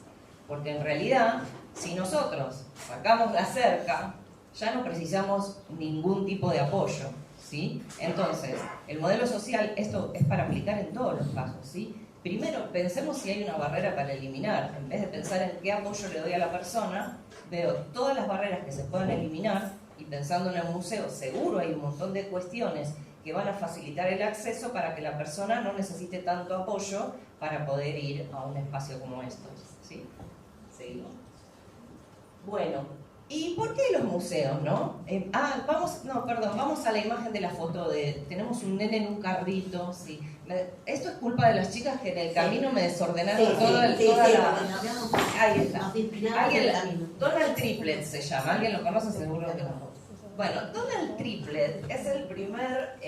Speaker 7: porque en realidad, si nosotros sacamos la cerca, ya no precisamos ningún tipo de apoyo, ¿sí? Entonces, el modelo social, esto es para aplicar en todos los casos, ¿sí? Primero, pensemos si hay una barrera para eliminar. En vez de pensar en qué apoyo le doy a la persona, veo todas las barreras que se puedan eliminar y pensando en el museo, seguro hay un montón de cuestiones que van a facilitar el acceso para que la persona no necesite tanto apoyo para poder ir a un espacio como estos, ¿sí? ¿Seguimos? Bueno. ¿Y por qué los museos, no? Vamos a la imagen de la foto tenemos un nene en un carrito, sí. Esto es culpa de las chicas que en el camino me desordenaron toda la... Ahí está. Donald Triplett se llama, ¿alguien lo conoce? Seguro que no. Bueno, Donald Triplett es el primer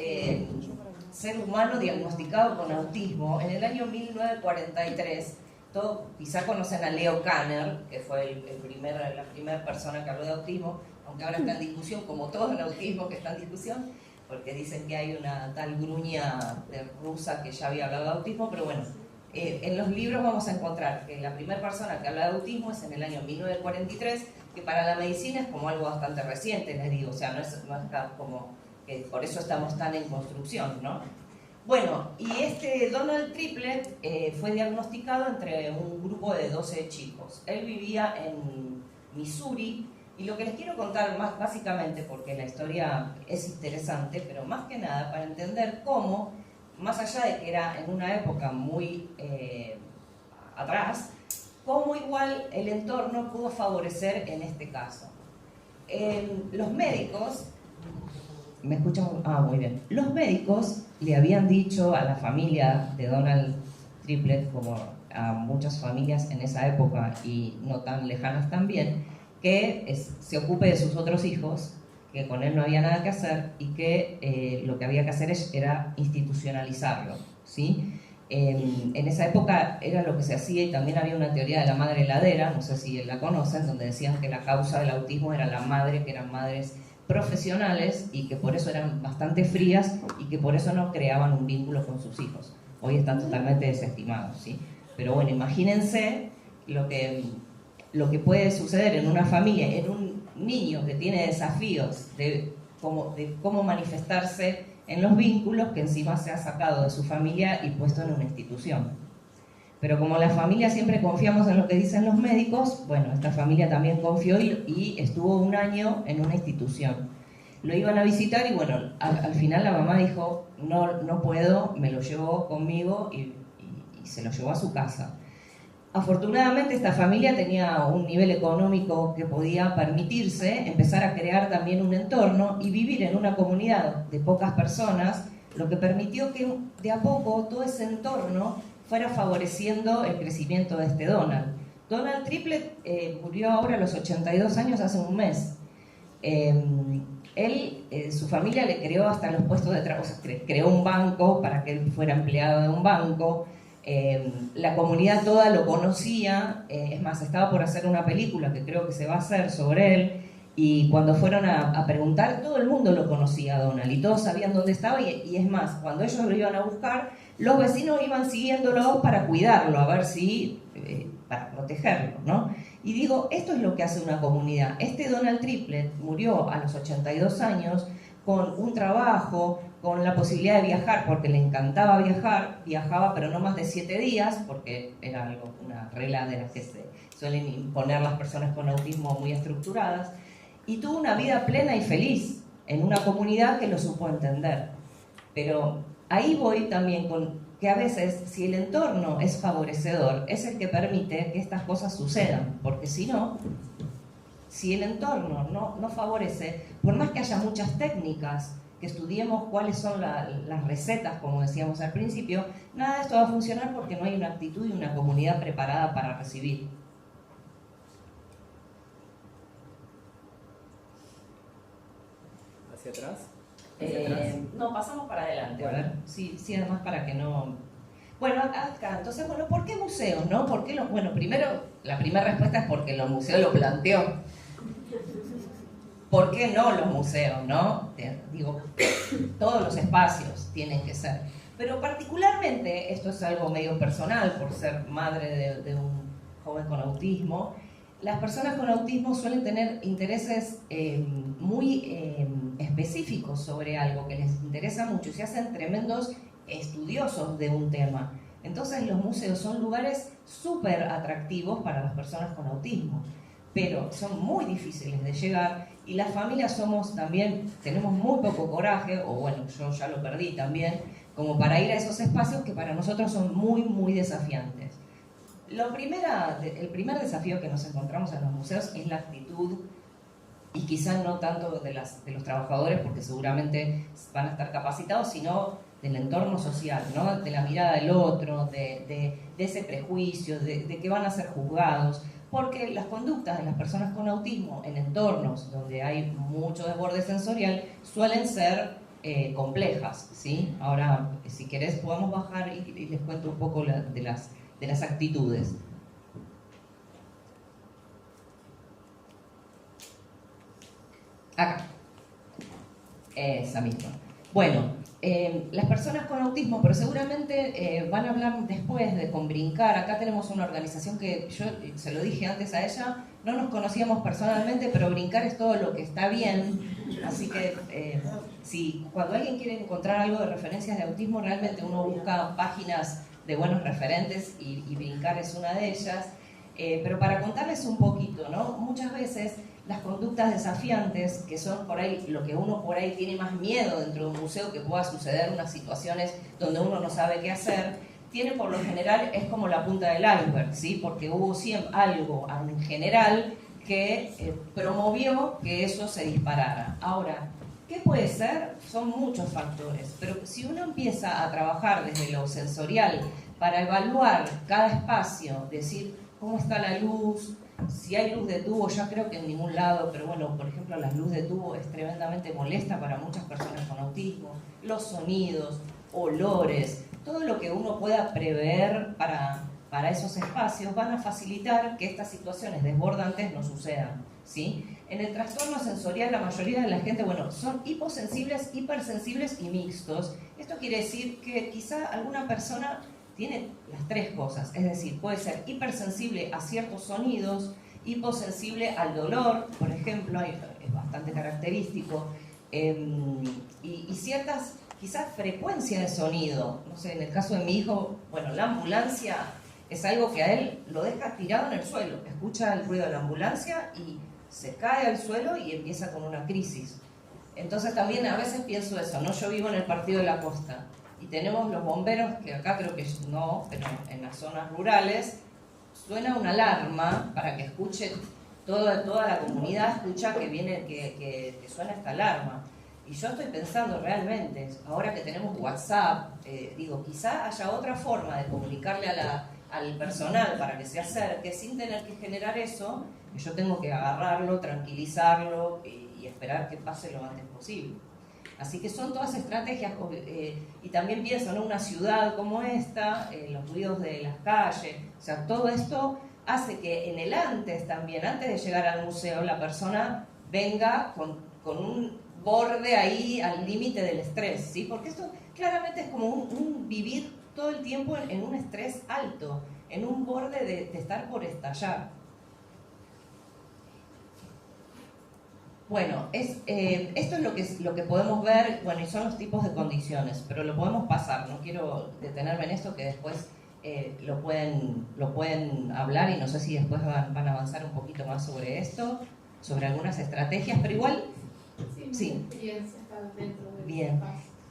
Speaker 7: ser humano diagnosticado con autismo en el año 1943. Quizá conocen a Leo Kanner, que fue la primera persona que habló de autismo, aunque ahora está en discusión, como todo el autismo que está en discusión, porque dicen que hay una tal Gruña rusa que ya había hablado de autismo, pero bueno, en los libros vamos a encontrar que la primera persona que habla de autismo es en el año 1943, que para la medicina es como algo bastante reciente, les digo, o sea, no es como que por eso estamos tan en construcción, ¿no? Bueno, y este Donald Triplett fue diagnosticado entre un grupo de 12 chicos. Él vivía en Missouri, y lo que les quiero contar más básicamente, porque la historia es interesante, pero más que nada para entender cómo, más allá de que era en una época muy atrás, cómo igual el entorno pudo favorecer en este caso. Los médicos... ¿Me escuchan? Muy bien. Los médicos le habían dicho a la familia de Donald Triplett, como a muchas familias en esa época y no tan lejanas también, que se ocupe de sus otros hijos, que con él no había nada que hacer y que lo que había que hacer era institucionalizarlo, ¿sí? En esa época era lo que se hacía, y también había una teoría de la madre heladera, no sé si la conocen, donde decían que la causa del autismo era la madre, que eran madres profesionales y que por eso eran bastante frías y que por eso no creaban un vínculo con sus hijos. Hoy están totalmente desestimados, ¿sí? Pero bueno, imagínense lo que puede suceder en una familia, en un niño que tiene desafíos de cómo manifestarse en los vínculos, que encima se ha sacado de su familia y puesto en una institución. Pero como la familia siempre confiamos en lo que dicen los médicos, bueno, esta familia también confió y estuvo un año en una institución. Lo iban a visitar y bueno, al final la mamá dijo, no puedo, me lo llevó conmigo y se lo llevó a su casa. Afortunadamente esta familia tenía un nivel económico que podía permitirse empezar a crear también un entorno y vivir en una comunidad de pocas personas, lo que permitió que de a poco todo ese entorno fuera favoreciendo el crecimiento de este Donald. Donald Triplett murió ahora a los 82 años, hace un mes. Su familia le creó hasta los puestos de trabajo, creó un banco para que él fuera empleado de un banco. La comunidad toda lo conocía, es más, estaba por hacer una película que creo que se va a hacer sobre él, y cuando fueron a preguntar, todo el mundo lo conocía a Donald y todos sabían dónde estaba, y es más, cuando ellos lo iban a buscar, los vecinos iban siguiéndolo para cuidarlo, a ver si, para protegerlo, ¿no? Y digo, esto es lo que hace una comunidad. Este Donald Triplett murió a los 82 años con un trabajo, con la posibilidad de viajar, porque le encantaba viajar, viajaba pero no más de 7 días, porque era una regla de las que se suelen imponer las personas con autismo muy estructuradas, y tuvo una vida plena y feliz en una comunidad que lo supo entender. Pero ahí voy también con que a veces, si el entorno es favorecedor, es el que permite que estas cosas sucedan, porque si no, si el entorno no favorece, por más que haya muchas técnicas, que estudiemos cuáles son las recetas, como decíamos al principio, nada de esto va a funcionar porque no hay una actitud y una comunidad preparada para recibir.
Speaker 8: ¿Hacia atrás?
Speaker 7: No, pasamos para adelante. A ver, sí, además para que no... Bueno, acá, entonces, bueno, ¿por qué museos, no? ¿Por qué bueno, primero, la primera respuesta es porque los museos lo planteó. ¿Por qué no los museos, no? Digo, todos los espacios tienen que ser. Pero particularmente, esto es algo medio personal, por ser madre de un joven con autismo, las personas con autismo suelen tener intereses muy específicos sobre algo que les interesa mucho y se hacen tremendos estudiosos de un tema. Entonces los museos son lugares súper atractivos para las personas con autismo, pero son muy difíciles de llegar y las familias tenemos muy poco coraje, o bueno, yo ya lo perdí también, como para ir a esos espacios que para nosotros son muy, muy desafiantes. El primer desafío que nos encontramos en los museos es la actitud, y quizás no tanto de los trabajadores, porque seguramente van a estar capacitados, sino del entorno social, ¿no? De la mirada del otro, de ese prejuicio, de que van a ser juzgados, porque las conductas de las personas con autismo en entornos donde hay mucho desborde sensorial suelen ser complejas, ¿sí? Ahora, si querés, podemos bajar y les cuento un poco de las actitudes. Acá. Esa misma. Bueno, las personas con autismo, pero seguramente van a hablar después de con Brincar. Acá tenemos una organización que yo se lo dije antes a ella, no nos conocíamos personalmente, pero Brincar es todo lo que está bien. Así que si cuando alguien quiere encontrar algo de referencias de autismo, realmente uno busca páginas de buenos referentes y Brincar es una de ellas. Pero para contarles un poquito, ¿no? Muchas veces las conductas desafiantes, que son por ahí lo que uno por ahí tiene más miedo dentro de un museo que pueda suceder, unas situaciones donde uno no sabe qué hacer, tiene por lo general, es como la punta del iceberg, ¿sí? Porque hubo siempre algo en general que promovió que eso se disparara. Ahora, ¿qué puede ser? Son muchos factores, pero si uno empieza a trabajar desde lo sensorial para evaluar cada espacio, decir cómo está la luz, si hay luz de tubo, ya creo que en ningún lado, pero bueno, por ejemplo, la luz de tubo es tremendamente molesta para muchas personas con autismo, los sonidos, olores, todo lo que uno pueda prever para esos espacios van a facilitar que estas situaciones desbordantes no sucedan, ¿sí? En el trastorno sensorial la mayoría de la gente, bueno, son hiposensibles, hipersensibles y mixtos. Esto quiere decir que quizá alguna persona tiene las tres cosas, es decir, puede ser hipersensible a ciertos sonidos, hiposensible al dolor, por ejemplo, es bastante característico, y ciertas, quizás frecuencia de sonido. No sé, en el caso de mi hijo, bueno, la ambulancia es algo que a él lo deja tirado en el suelo, escucha el ruido de la ambulancia y se cae al suelo y empieza con una crisis. Entonces también a veces pienso eso, ¿no? Yo vivo en el Partido de la Costa, y tenemos los bomberos, que acá creo que no, pero en las zonas rurales suena una alarma para que escuche, toda la comunidad escucha que suena esta alarma. Y yo estoy pensando realmente, ahora que tenemos WhatsApp, digo, quizá haya otra forma de comunicarle al personal para que se acerque sin tener que generar eso, que yo tengo que agarrarlo, tranquilizarlo y esperar que pase lo antes posible. Así que son todas estrategias, y también pienso en una ciudad como esta, los ruidos de las calles, o sea, todo esto hace que en el antes también, antes de llegar al museo, la persona venga con un borde ahí al límite del estrés, ¿sí? Porque esto claramente es como un vivir todo el tiempo en un estrés alto, en un borde de estar por estallar. Bueno, esto es lo que podemos ver, bueno, y son los tipos de condiciones, pero lo podemos pasar, no quiero detenerme en esto, que después lo pueden hablar y no sé si después van a avanzar un poquito más sobre esto, sobre algunas estrategias, pero igual, sí. Bien.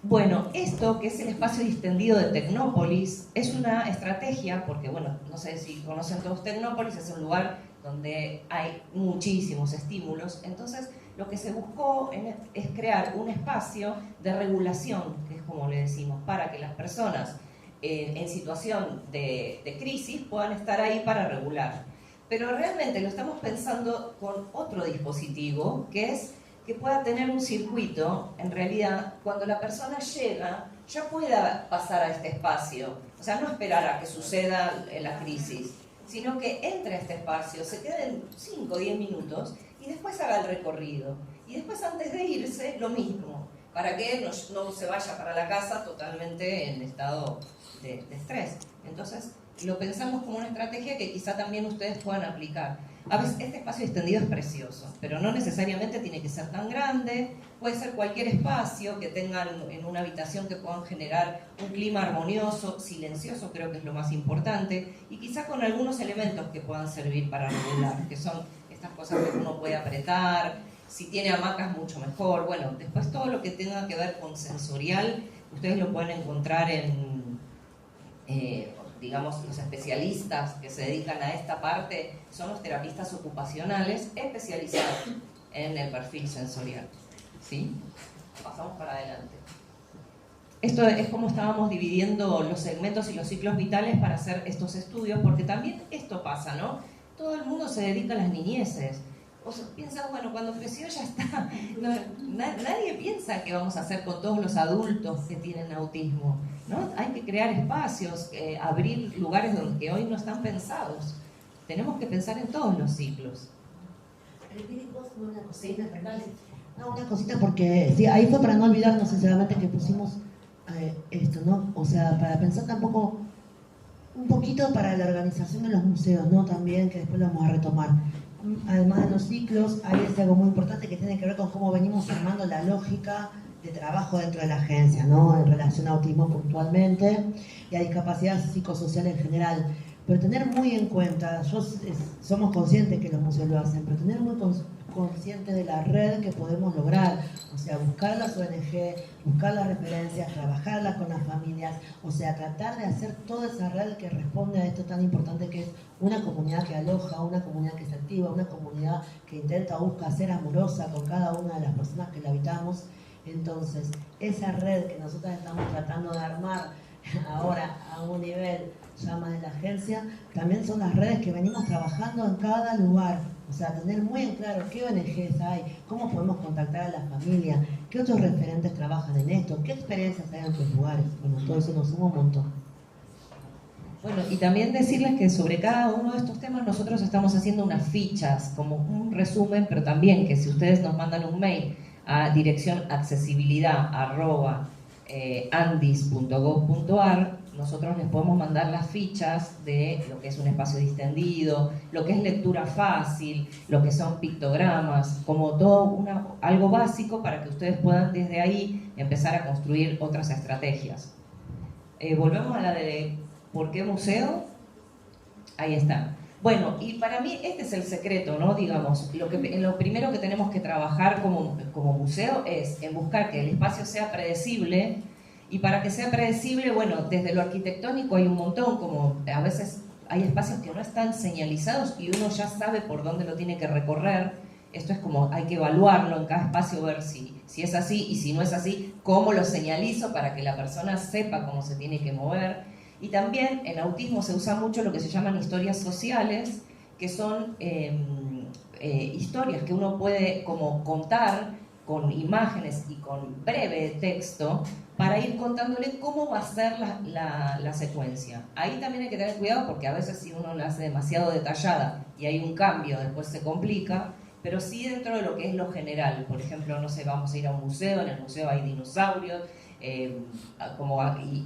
Speaker 7: Bueno, esto que es el espacio distendido de Tecnópolis es una estrategia, porque bueno, no sé si conocen todos Tecnópolis, es un lugar donde hay muchísimos estímulos, entonces lo que se buscó es crear un espacio de regulación, que es como le decimos, para que las personas en situación de crisis puedan estar ahí para regular. Pero realmente lo estamos pensando con otro dispositivo, que es que pueda tener un circuito, en realidad, cuando la persona llega, ya pueda pasar a este espacio. O sea, no esperar a que suceda la crisis, sino que entre a este espacio, se queden 5 o 10 minutos y después haga el recorrido. Y después, antes de irse, lo mismo, para que no se vaya para la casa totalmente en estado de estrés. Entonces, lo pensamos como una estrategia que quizá también ustedes puedan aplicar. A veces este espacio extendido es precioso, pero no necesariamente tiene que ser tan grande. Puede ser cualquier espacio que tengan en una habitación que puedan generar un clima armonioso, silencioso, creo que es lo más importante, y quizá con algunos elementos que puedan servir para regular, que son estas cosas que uno puede apretar. Si tiene hamacas, mucho mejor. Bueno, después todo lo que tenga que ver con sensorial, ustedes lo pueden encontrar en, digamos, los especialistas que se dedican a esta parte son los terapistas ocupacionales especializados en el perfil sensorial. ¿Sí? Pasamos para adelante. Esto es como estábamos dividiendo los segmentos y los ciclos vitales para hacer estos estudios, porque también esto pasa, ¿no? Todo el mundo se dedica a las niñeces. O sea, piensa, bueno, cuando creció ya está. Nadie piensa qué vamos a hacer con todos los adultos que tienen autismo, ¿no? Hay que crear espacios, abrir lugares que hoy no están pensados. Tenemos que pensar en todos los ciclos.
Speaker 6: Una cosita, porque sí, ahí fue para no olvidarnos sinceramente que pusimos esto, ¿no? O sea, para pensar tampoco un poquito para la organización de los museos, ¿no? También, que después lo vamos a retomar. Además de los ciclos, hay algo muy importante que tiene que ver con cómo venimos armando la lógica de trabajo dentro de la agencia, ¿no? En relación a autismo puntualmente y a discapacidad psicosocial en general. Pero tener muy en cuenta, somos conscientes que los museos lo hacen, pero tener muy conscientes de la red que podemos lograr, o sea, buscar las ONG, buscar las referencias, trabajarlas con las familias, o sea, tratar de hacer toda esa red que responde a esto tan importante que es una comunidad que aloja, una comunidad que se activa, una comunidad que intenta o busca ser amorosa con cada una de las personas que la habitamos. Entonces, esa red que nosotros estamos tratando de armar ahora a un nivel ya más de la agencia, también son las redes que venimos trabajando en cada lugar. O sea, tener muy en claro qué ONGs hay, cómo podemos contactar a la familia, qué otros referentes trabajan en esto, qué experiencias hay en otros lugares. Bueno, todo eso nos suma un montón.
Speaker 7: Bueno, y también decirles que sobre cada uno de estos temas nosotros estamos haciendo unas fichas, como un resumen, pero también que si ustedes nos mandan un mail a dirección accesibilidad@andis.gov.ar, nosotros les podemos mandar las fichas de lo que es un espacio distendido, lo que es lectura fácil, lo que son pictogramas, como todo algo básico para que ustedes puedan desde ahí empezar a construir otras estrategias. Volvemos a la de ¿por qué museo? Ahí está. Bueno, y para mí este es el secreto, ¿no? Digamos, lo primero que tenemos que trabajar como museo es en buscar que el espacio sea predecible. Y para que sea predecible, bueno, desde lo arquitectónico hay un montón, como a veces hay espacios que no están señalizados y uno ya sabe por dónde lo tiene que recorrer. Esto es como, hay que evaluarlo en cada espacio, ver si es así, y si no es así, cómo lo señalizo para que la persona sepa cómo se tiene que mover. Y también en autismo se usa mucho lo que se llaman historias sociales, que son historias que uno puede como contar con imágenes y con breve texto para ir contándole cómo va a ser la secuencia. Ahí también hay que tener cuidado porque a veces si uno la hace demasiado detallada y hay un cambio, después se complica, pero sí dentro de lo que es lo general. Por ejemplo, no sé, vamos a ir a un museo, en el museo hay dinosaurios,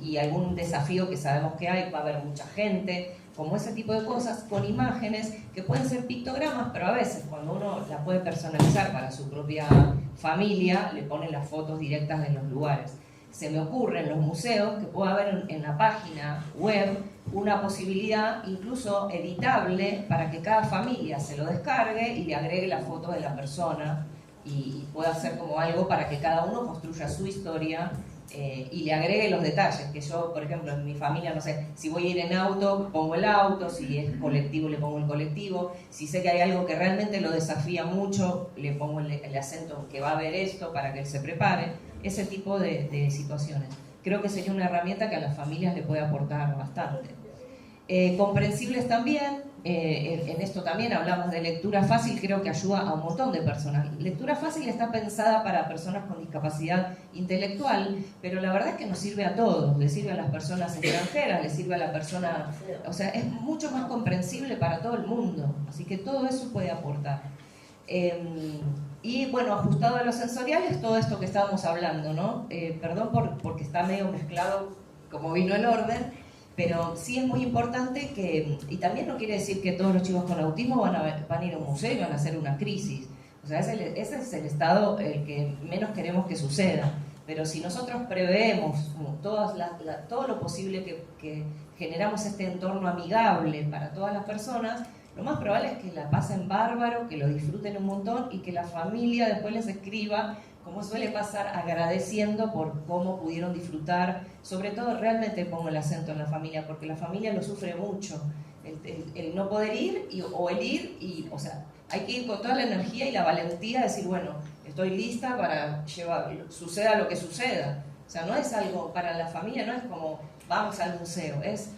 Speaker 7: y algún desafío que sabemos que hay, va a haber mucha gente, como ese tipo de cosas, con imágenes que pueden ser pictogramas, pero a veces cuando uno la puede personalizar para su propia familia, le pone las fotos directas de los lugares. Se me ocurre en los museos que puede haber en la página web una posibilidad incluso editable para que cada familia se lo descargue y le agregue la foto de la persona y pueda hacer como algo para que cada uno construya su historia y le agregue los detalles, que yo, por ejemplo, en mi familia, no sé, si voy a ir en auto, pongo el auto, si es colectivo, le pongo el colectivo, si sé que hay algo que realmente lo desafía mucho, le pongo el acento que va a haber esto para que él se prepare, ese tipo de situaciones. Creo que sería una herramienta que a las familias le puede aportar bastante. Comprensibles también, en esto también hablamos de lectura fácil, creo que ayuda a un montón de personas. Lectura fácil está pensada para personas con discapacidad intelectual, pero la verdad es que nos sirve a todos, le sirve a las personas extranjeras, le sirve a la persona, o sea, es mucho más comprensible para todo el mundo, así que todo eso puede aportar. Y bueno, ajustado a lo sensorial es todo esto que estábamos hablando, ¿no? Perdón porque está medio mezclado como vino el orden, pero sí es muy importante que, y también no quiere decir que todos los chicos con autismo van a ir a un museo y van a hacer una crisis. O sea, ese es el estado el que menos queremos que suceda. Pero si nosotros preveemos todo lo posible que generamos este entorno amigable para todas las personas, lo más probable es que la pasen bárbaro, que lo disfruten un montón y que la familia después les escriba, como suele pasar, agradeciendo por cómo pudieron disfrutar. Sobre todo, realmente pongo el acento en la familia, porque la familia lo sufre mucho. El no poder ir o el ir, o sea, hay que ir con toda la energía y la valentía de decir, bueno, estoy lista para llevar, suceda lo que suceda. O sea, no es algo para la familia, no es como, vamos al museo, es,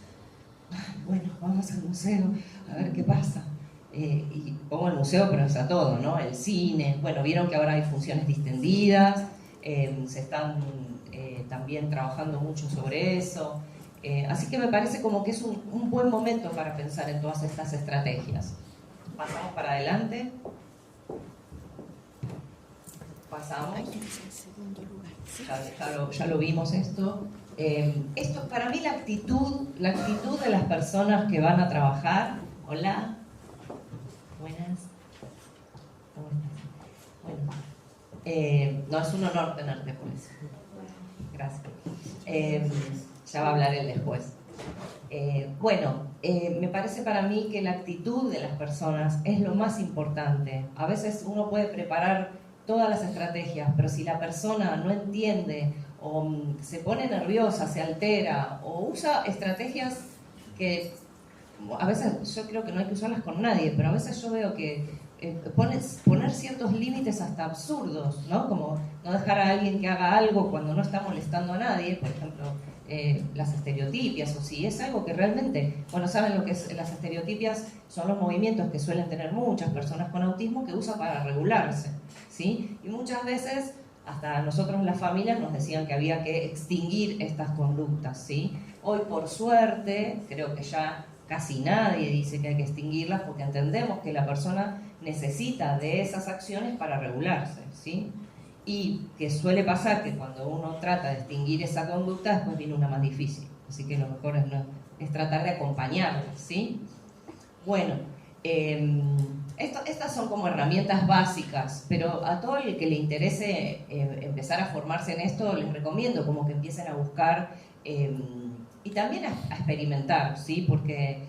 Speaker 7: bueno, vamos al museo, a ver qué pasa. Y pongo el museo, pero está todo, ¿no? El cine, bueno, vieron que ahora hay funciones distendidas, se están también trabajando mucho sobre eso, así que me parece como que es un buen momento para pensar en todas estas estrategias. Pasamos para adelante. Pasamos. Ya lo vimos esto. Esto, para mí, la actitud de las personas que van a trabajar. Hola. Buenas. ¿Cómo estás? Bueno. No, es un honor tenerte por eso. Gracias. Ya va a hablar él después. Me parece para mí que la actitud de las personas es lo más importante. A veces uno puede preparar todas las estrategias, pero si la persona no entiende o se pone nerviosa, se altera o usa estrategias que a veces yo creo que no hay que usarlas con nadie, pero a veces yo veo que poner ciertos límites hasta absurdos, ¿no? Como no dejar a alguien que haga algo cuando no está molestando a nadie, por ejemplo, las estereotipias, o si es algo que realmente, bueno, saben lo que es las estereotipias, son los movimientos que suelen tener muchas personas con autismo que usan para regularse, ¿sí? Y muchas veces, hasta nosotros las familias nos decían que había que extinguir estas conductas, ¿sí? Hoy, por suerte, creo que ya casi nadie dice que hay que extinguirlas porque entendemos que la persona necesita de esas acciones para regularse, ¿sí? Y que suele pasar que cuando uno trata de extinguir esa conducta, después viene una más difícil. Así que lo mejor es tratar de acompañarla, ¿sí? Bueno, estas son como herramientas básicas, pero a todo el que le interese empezar a formarse en esto, les recomiendo como que empiecen a buscar y también a experimentar, ¿sí? Porque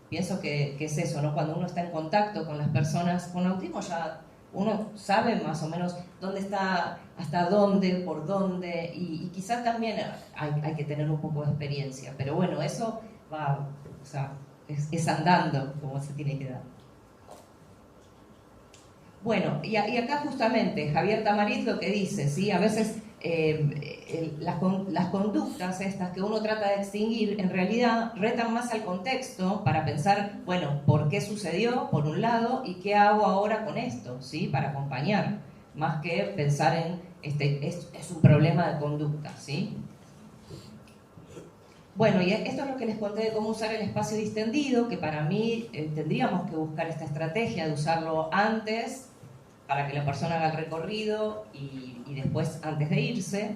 Speaker 7: pienso que es eso, ¿no? Cuando uno está en contacto con las personas con autismo, ya uno sabe más o menos dónde está, hasta dónde, por dónde, y quizás también hay que tener un poco de experiencia, pero bueno, eso va, o sea, es andando como se tiene que dar. Bueno, y acá justamente Javier Tamariz lo que dice, ¿sí? A veces las conductas estas que uno trata de extinguir en realidad retan más al contexto para pensar, bueno, ¿por qué sucedió? Por un lado, ¿y qué hago ahora con esto? ¿Sí? Para acompañar, más que pensar en, es un problema de conducta, ¿sí? Bueno, y esto es lo que les conté de cómo usar el espacio distendido, que para mí tendríamos que buscar esta estrategia de usarlo antes, para que la persona haga el recorrido y después antes de irse.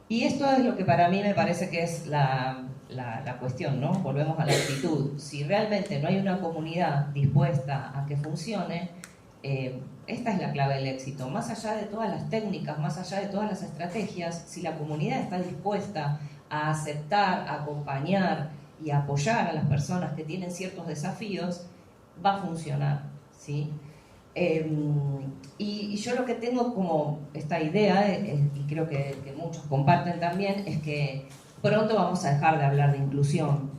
Speaker 7: Y esto es lo que para mí me parece que es la cuestión, ¿no? Volvemos a la actitud. Si realmente no hay una comunidad dispuesta a que funcione, esta es la clave del éxito. Más allá de todas las técnicas, más allá de todas las estrategias, si la comunidad está dispuesta a aceptar, a acompañar y a apoyar a las personas que tienen ciertos desafíos, va a funcionar, ¿sí? Y yo lo que tengo como esta idea, y creo que muchos comparten también, es que pronto vamos a dejar de hablar de inclusión.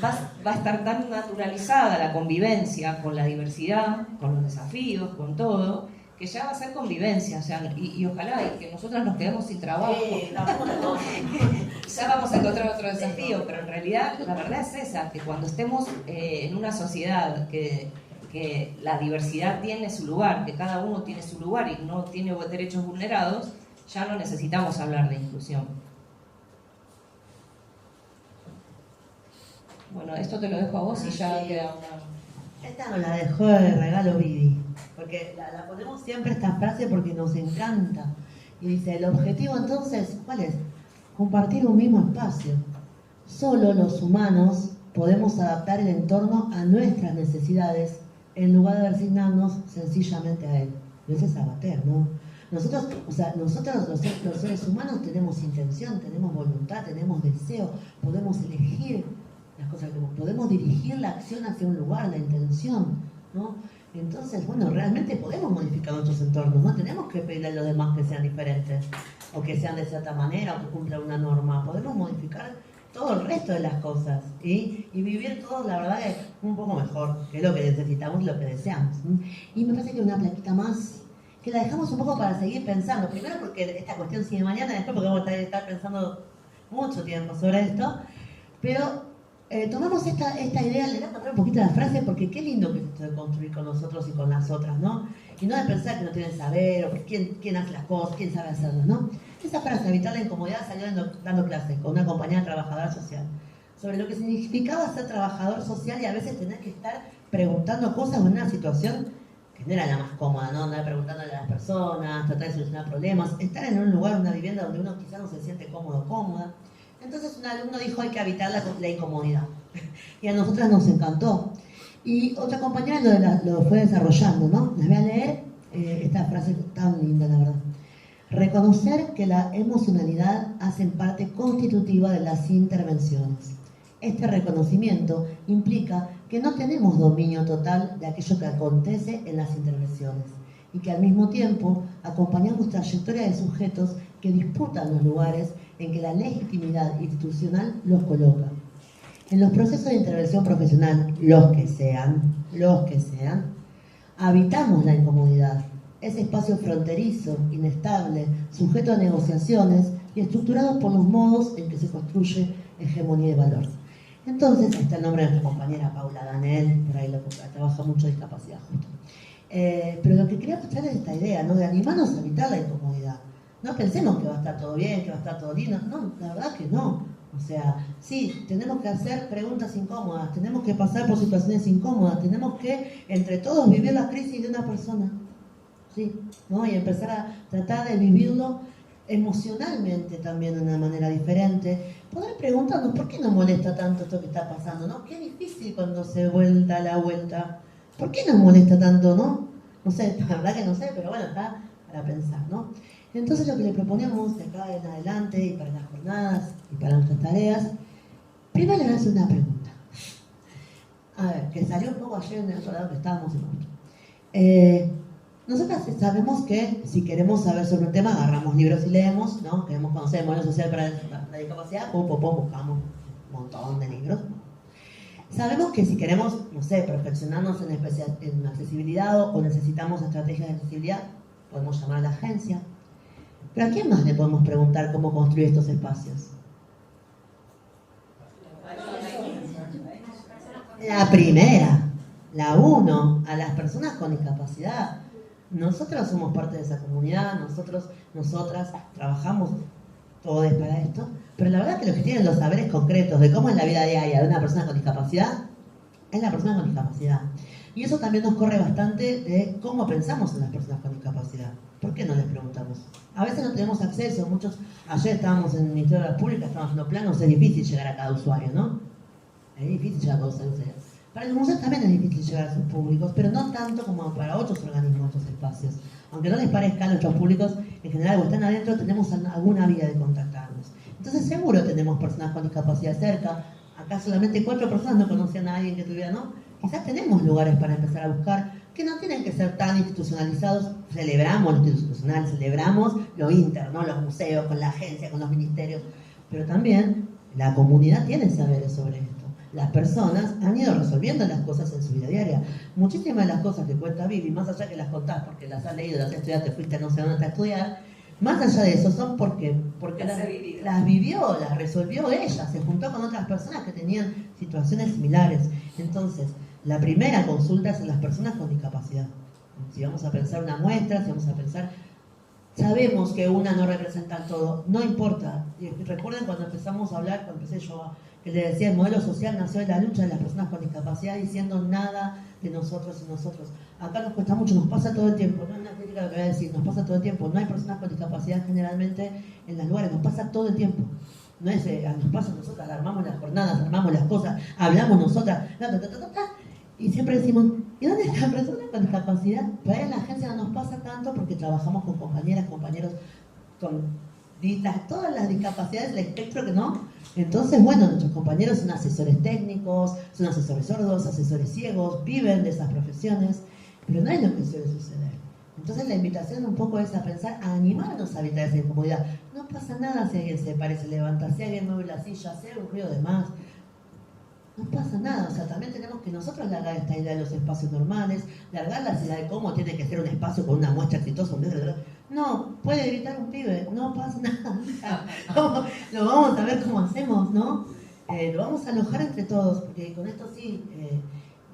Speaker 7: Va a estar tan naturalizada la convivencia con la diversidad, con los desafíos, con todo, que ya va a ser convivencia, o sea, y ojalá y que nosotros nos quedemos sin trabajo. Ya vamos a encontrar otro desafío, pero en realidad la verdad es esa, que cuando estemos en una sociedad que la diversidad tiene su lugar, que cada uno tiene su lugar y no tiene derechos vulnerados, ya no necesitamos hablar de inclusión. Bueno, esto te lo dejo a vos y ya queda una...
Speaker 6: Esta nos la dejó de regalo Vivi, porque la ponemos siempre esta frase porque nos encanta. Y dice, el objetivo entonces, ¿cuál es? Compartir un mismo espacio. Solo los humanos podemos adaptar el entorno a nuestras necesidades en lugar de resignarnos sencillamente a él. Y ese es Sabater, ¿no? Nosotros los seres humanos tenemos intención, tenemos voluntad, tenemos deseo, podemos elegir las cosas que podemos dirigir la acción hacia un lugar, la intención, ¿no? Entonces, bueno, realmente podemos modificar nuestros entornos, no tenemos que pedirle a los demás que sean diferentes, o que sean de cierta manera, o que cumplan una norma. Podemos modificar todo el resto de las cosas y vivir todos, la verdad, un poco mejor, que es lo que necesitamos y lo que deseamos. Y me parece que una plaquita más, que la dejamos un poco para seguir pensando. Primero porque esta cuestión sigue mañana, después porque vamos a estar pensando mucho tiempo sobre esto, pero tomamos esta idea, le voy a contar un poquito la frase, porque qué lindo que es esto de construir con nosotros y con las otras, ¿no? Y no de pensar que no tienen saber, o quién hace las cosas, quién sabe hacerlas, ¿no? Esa frase, evitar la incomodidad, salió dando clases con una compañera trabajadora social, sobre lo que significaba ser trabajador social y a veces tener que estar preguntando cosas en una situación que no era la más cómoda, ¿no? Andar preguntándole a las personas, tratar de solucionar problemas, estar en un lugar, una vivienda donde uno quizás no se siente cómodo o cómoda. Entonces un alumno dijo hay que evitar la incomodidad. Y a nosotras nos encantó. Y otra compañera lo fue desarrollando, ¿no? Les voy a leer esta frase tan linda, la verdad. Reconocer que la emocionalidad hace parte constitutiva de las intervenciones. Este reconocimiento implica que no tenemos dominio total de aquello que acontece en las intervenciones y que al mismo tiempo acompañamos trayectorias de sujetos que disputan los lugares en que la legitimidad institucional los coloca. En los procesos de intervención profesional, los que sean, habitamos la incomodidad, ese espacio fronterizo, inestable, sujeto a negociaciones y estructurado por los modos en que se construye hegemonía de valor. Entonces, ahí está el nombre de nuestra compañera Paula Danel, por ahí trabaja mucho discapacidad justo. Pero lo que quería mostrar es esta idea, ¿no? De animarnos a evitar la incomodidad. No pensemos que va a estar todo bien, que va a estar todo lindo. No, la verdad que no. O sea, sí, tenemos que hacer preguntas incómodas, tenemos que pasar por situaciones incómodas, tenemos que, entre todos, vivir la crisis de una persona. ¿Sí? ¿No? Y empezar a tratar de vivirlo emocionalmente también de una manera diferente. Poder preguntarnos, ¿por qué nos molesta tanto esto que está pasando? ¿No? Qué difícil cuando se vuelta la vuelta. ¿Por qué nos molesta tanto, no? No sé, la verdad que no sé, pero bueno, está para pensar, ¿no? Entonces lo que le proponemos de acá en adelante y para las jornadas y para nuestras tareas, primero le voy a hacer una pregunta. A ver, que salió un poco ayer en el otro lado que estábamos en otro. Nosotras sabemos que si queremos saber sobre un tema, agarramos libros y leemos, ¿no? Queremos conocer el modelo social para la discapacidad, buscamos un montón de libros. Sabemos que si queremos, no sé, perfeccionarnos en accesibilidad o necesitamos estrategias de accesibilidad, podemos llamar a la agencia. Pero ¿a quién más le podemos preguntar cómo construir estos espacios? La primera, la uno, a las personas con discapacidad. Nosotros somos parte de esa comunidad, nosotras trabajamos todos para esto, pero la verdad que los que tienen los saberes concretos de cómo es la vida diaria de una persona con discapacidad, es la persona con discapacidad. Y eso también nos corre bastante de cómo pensamos en las personas con discapacidad. ¿Por qué no les preguntamos? A veces no tenemos acceso, ayer estábamos en el Ministerio de la Pública, estábamos haciendo planos, es difícil llegar a cada usuario, ¿no? Es difícil llegar a cada usuario. Para el museo también es difícil llegar a sus públicos, pero no tanto como para otros organismos, otros espacios. Aunque no les parezca, nuestros públicos en general o están adentro, tenemos alguna vía de contactarnos. Entonces seguro tenemos personas con discapacidad cerca. Acá solamente 4 personas no conocían a alguien que tuviera, ¿no? Quizás tenemos lugares para empezar a buscar que no tienen que ser tan institucionalizados. Celebramos lo institucional, celebramos lo interno, los museos, con la agencia, con los ministerios, pero también la comunidad tiene saberes sobre esto. las personas han ido resolviendo las cosas en su vida diaria. Muchísimas de las cosas que cuenta Vivi, más allá que las contás porque las has leído, las has estudiado, te fuiste no sé dónde a estudiar, más allá de eso son porque las vivió, las resolvió ella, se juntó con otras personas que tenían situaciones similares. Entonces, la primera consulta es en las personas con discapacidad. Si vamos a pensar una muestra, si vamos a pensar... Sabemos que una no representa todo, no importa. Y recuerden cuando empezamos a hablar, cuando empecé yo, que le decía el modelo social nació de la lucha de las personas con discapacidad, diciendo nada de nosotros y nosotros. Acá nos cuesta mucho, nos pasa todo el tiempo, no es una crítica lo que voy a decir, nos pasa todo el tiempo. No hay personas con discapacidad generalmente en los lugares, nos pasa todo el tiempo. No es, nos pasa nosotras, armamos las jornadas, armamos las cosas, hablamos nosotras, y siempre decimos, ¿y dónde está la persona con discapacidad? Pero ahí en la agencia no nos pasa tanto porque trabajamos con compañeras, compañeros con todas las discapacidades del espectro que no. Entonces, bueno, nuestros compañeros son asesores técnicos, son asesores sordos, asesores ciegos, viven de esas profesiones, pero no es lo que suele suceder. Entonces la invitación un poco es a pensar, a animarnos a evitar esa incomodidad. No pasa nada si alguien se parece, levanta, si alguien mueve la silla, si hay un ruido de más. No pasa nada, o sea, también tenemos que nosotros largar esta idea de los espacios normales, largar la idea de cómo tiene que ser un espacio con una muestra exitosa. No, puede gritar un pibe, no pasa nada. Lo vamos a ver cómo hacemos, ¿no? Lo vamos a alojar entre todos, porque con esto sí,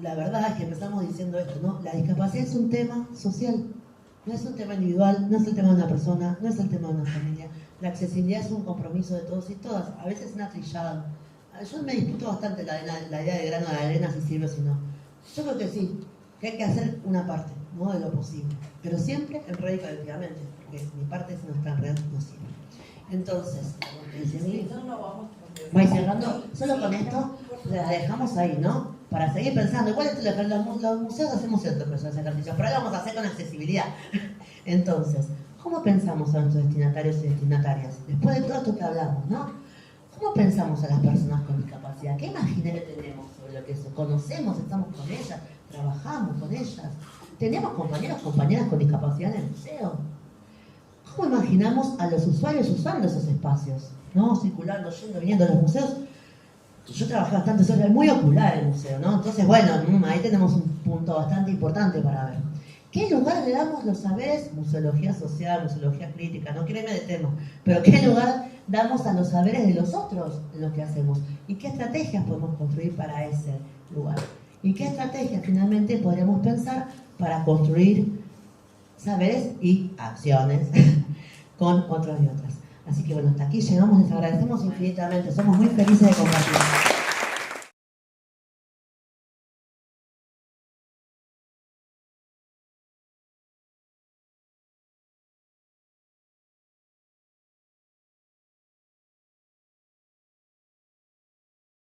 Speaker 6: la verdad es que empezamos diciendo esto, ¿no? La discapacidad es un tema social, no es un tema individual, no es el tema de una persona, no es el tema de una familia. La accesibilidad es un compromiso de todos y todas, a veces una trillada. Yo me disputo bastante la idea de grano de arena, si sirve o si no. Yo creo que sí, que hay que hacer una parte, ¿no? De lo posible. Pero siempre en red colectivamente, porque mi parte si no está en red no sirve. Entonces, voy cerrando, solo con esto la dejamos ahí, ¿no? Para seguir pensando, igual los museos hacemos ciertas personas ejercicios, pero ahora vamos a hacer con accesibilidad. Entonces, ¿cómo pensamos a nuestros destinatarios y destinatarias? Después de todo esto que hablamos, ¿no? ¿Cómo pensamos a las personas con discapacidad? ¿Qué imaginario tenemos sobre lo que es? ¿Conocemos? ¿Estamos con ellas? ¿Trabajamos con ellas? ¿Tenemos compañeros, compañeras con discapacidad en el museo? ¿Cómo imaginamos a los usuarios usando esos espacios? ¿No? Circulando, yendo, viniendo a los museos. Yo trabajé bastante, es muy ocular el museo, ¿no? Entonces, bueno, ahí tenemos un punto bastante importante para ver. ¿Qué lugar le damos los saberes? Museología social, museología crítica, no quiero irme de tema, pero ¿qué lugar damos a los saberes de los otros en lo que hacemos? ¿Y qué estrategias podemos construir para ese lugar? ¿Y qué estrategias finalmente podríamos pensar para construir saberes y acciones con otros y otras? Así que bueno, hasta aquí llegamos, les agradecemos infinitamente, somos muy felices de compartir.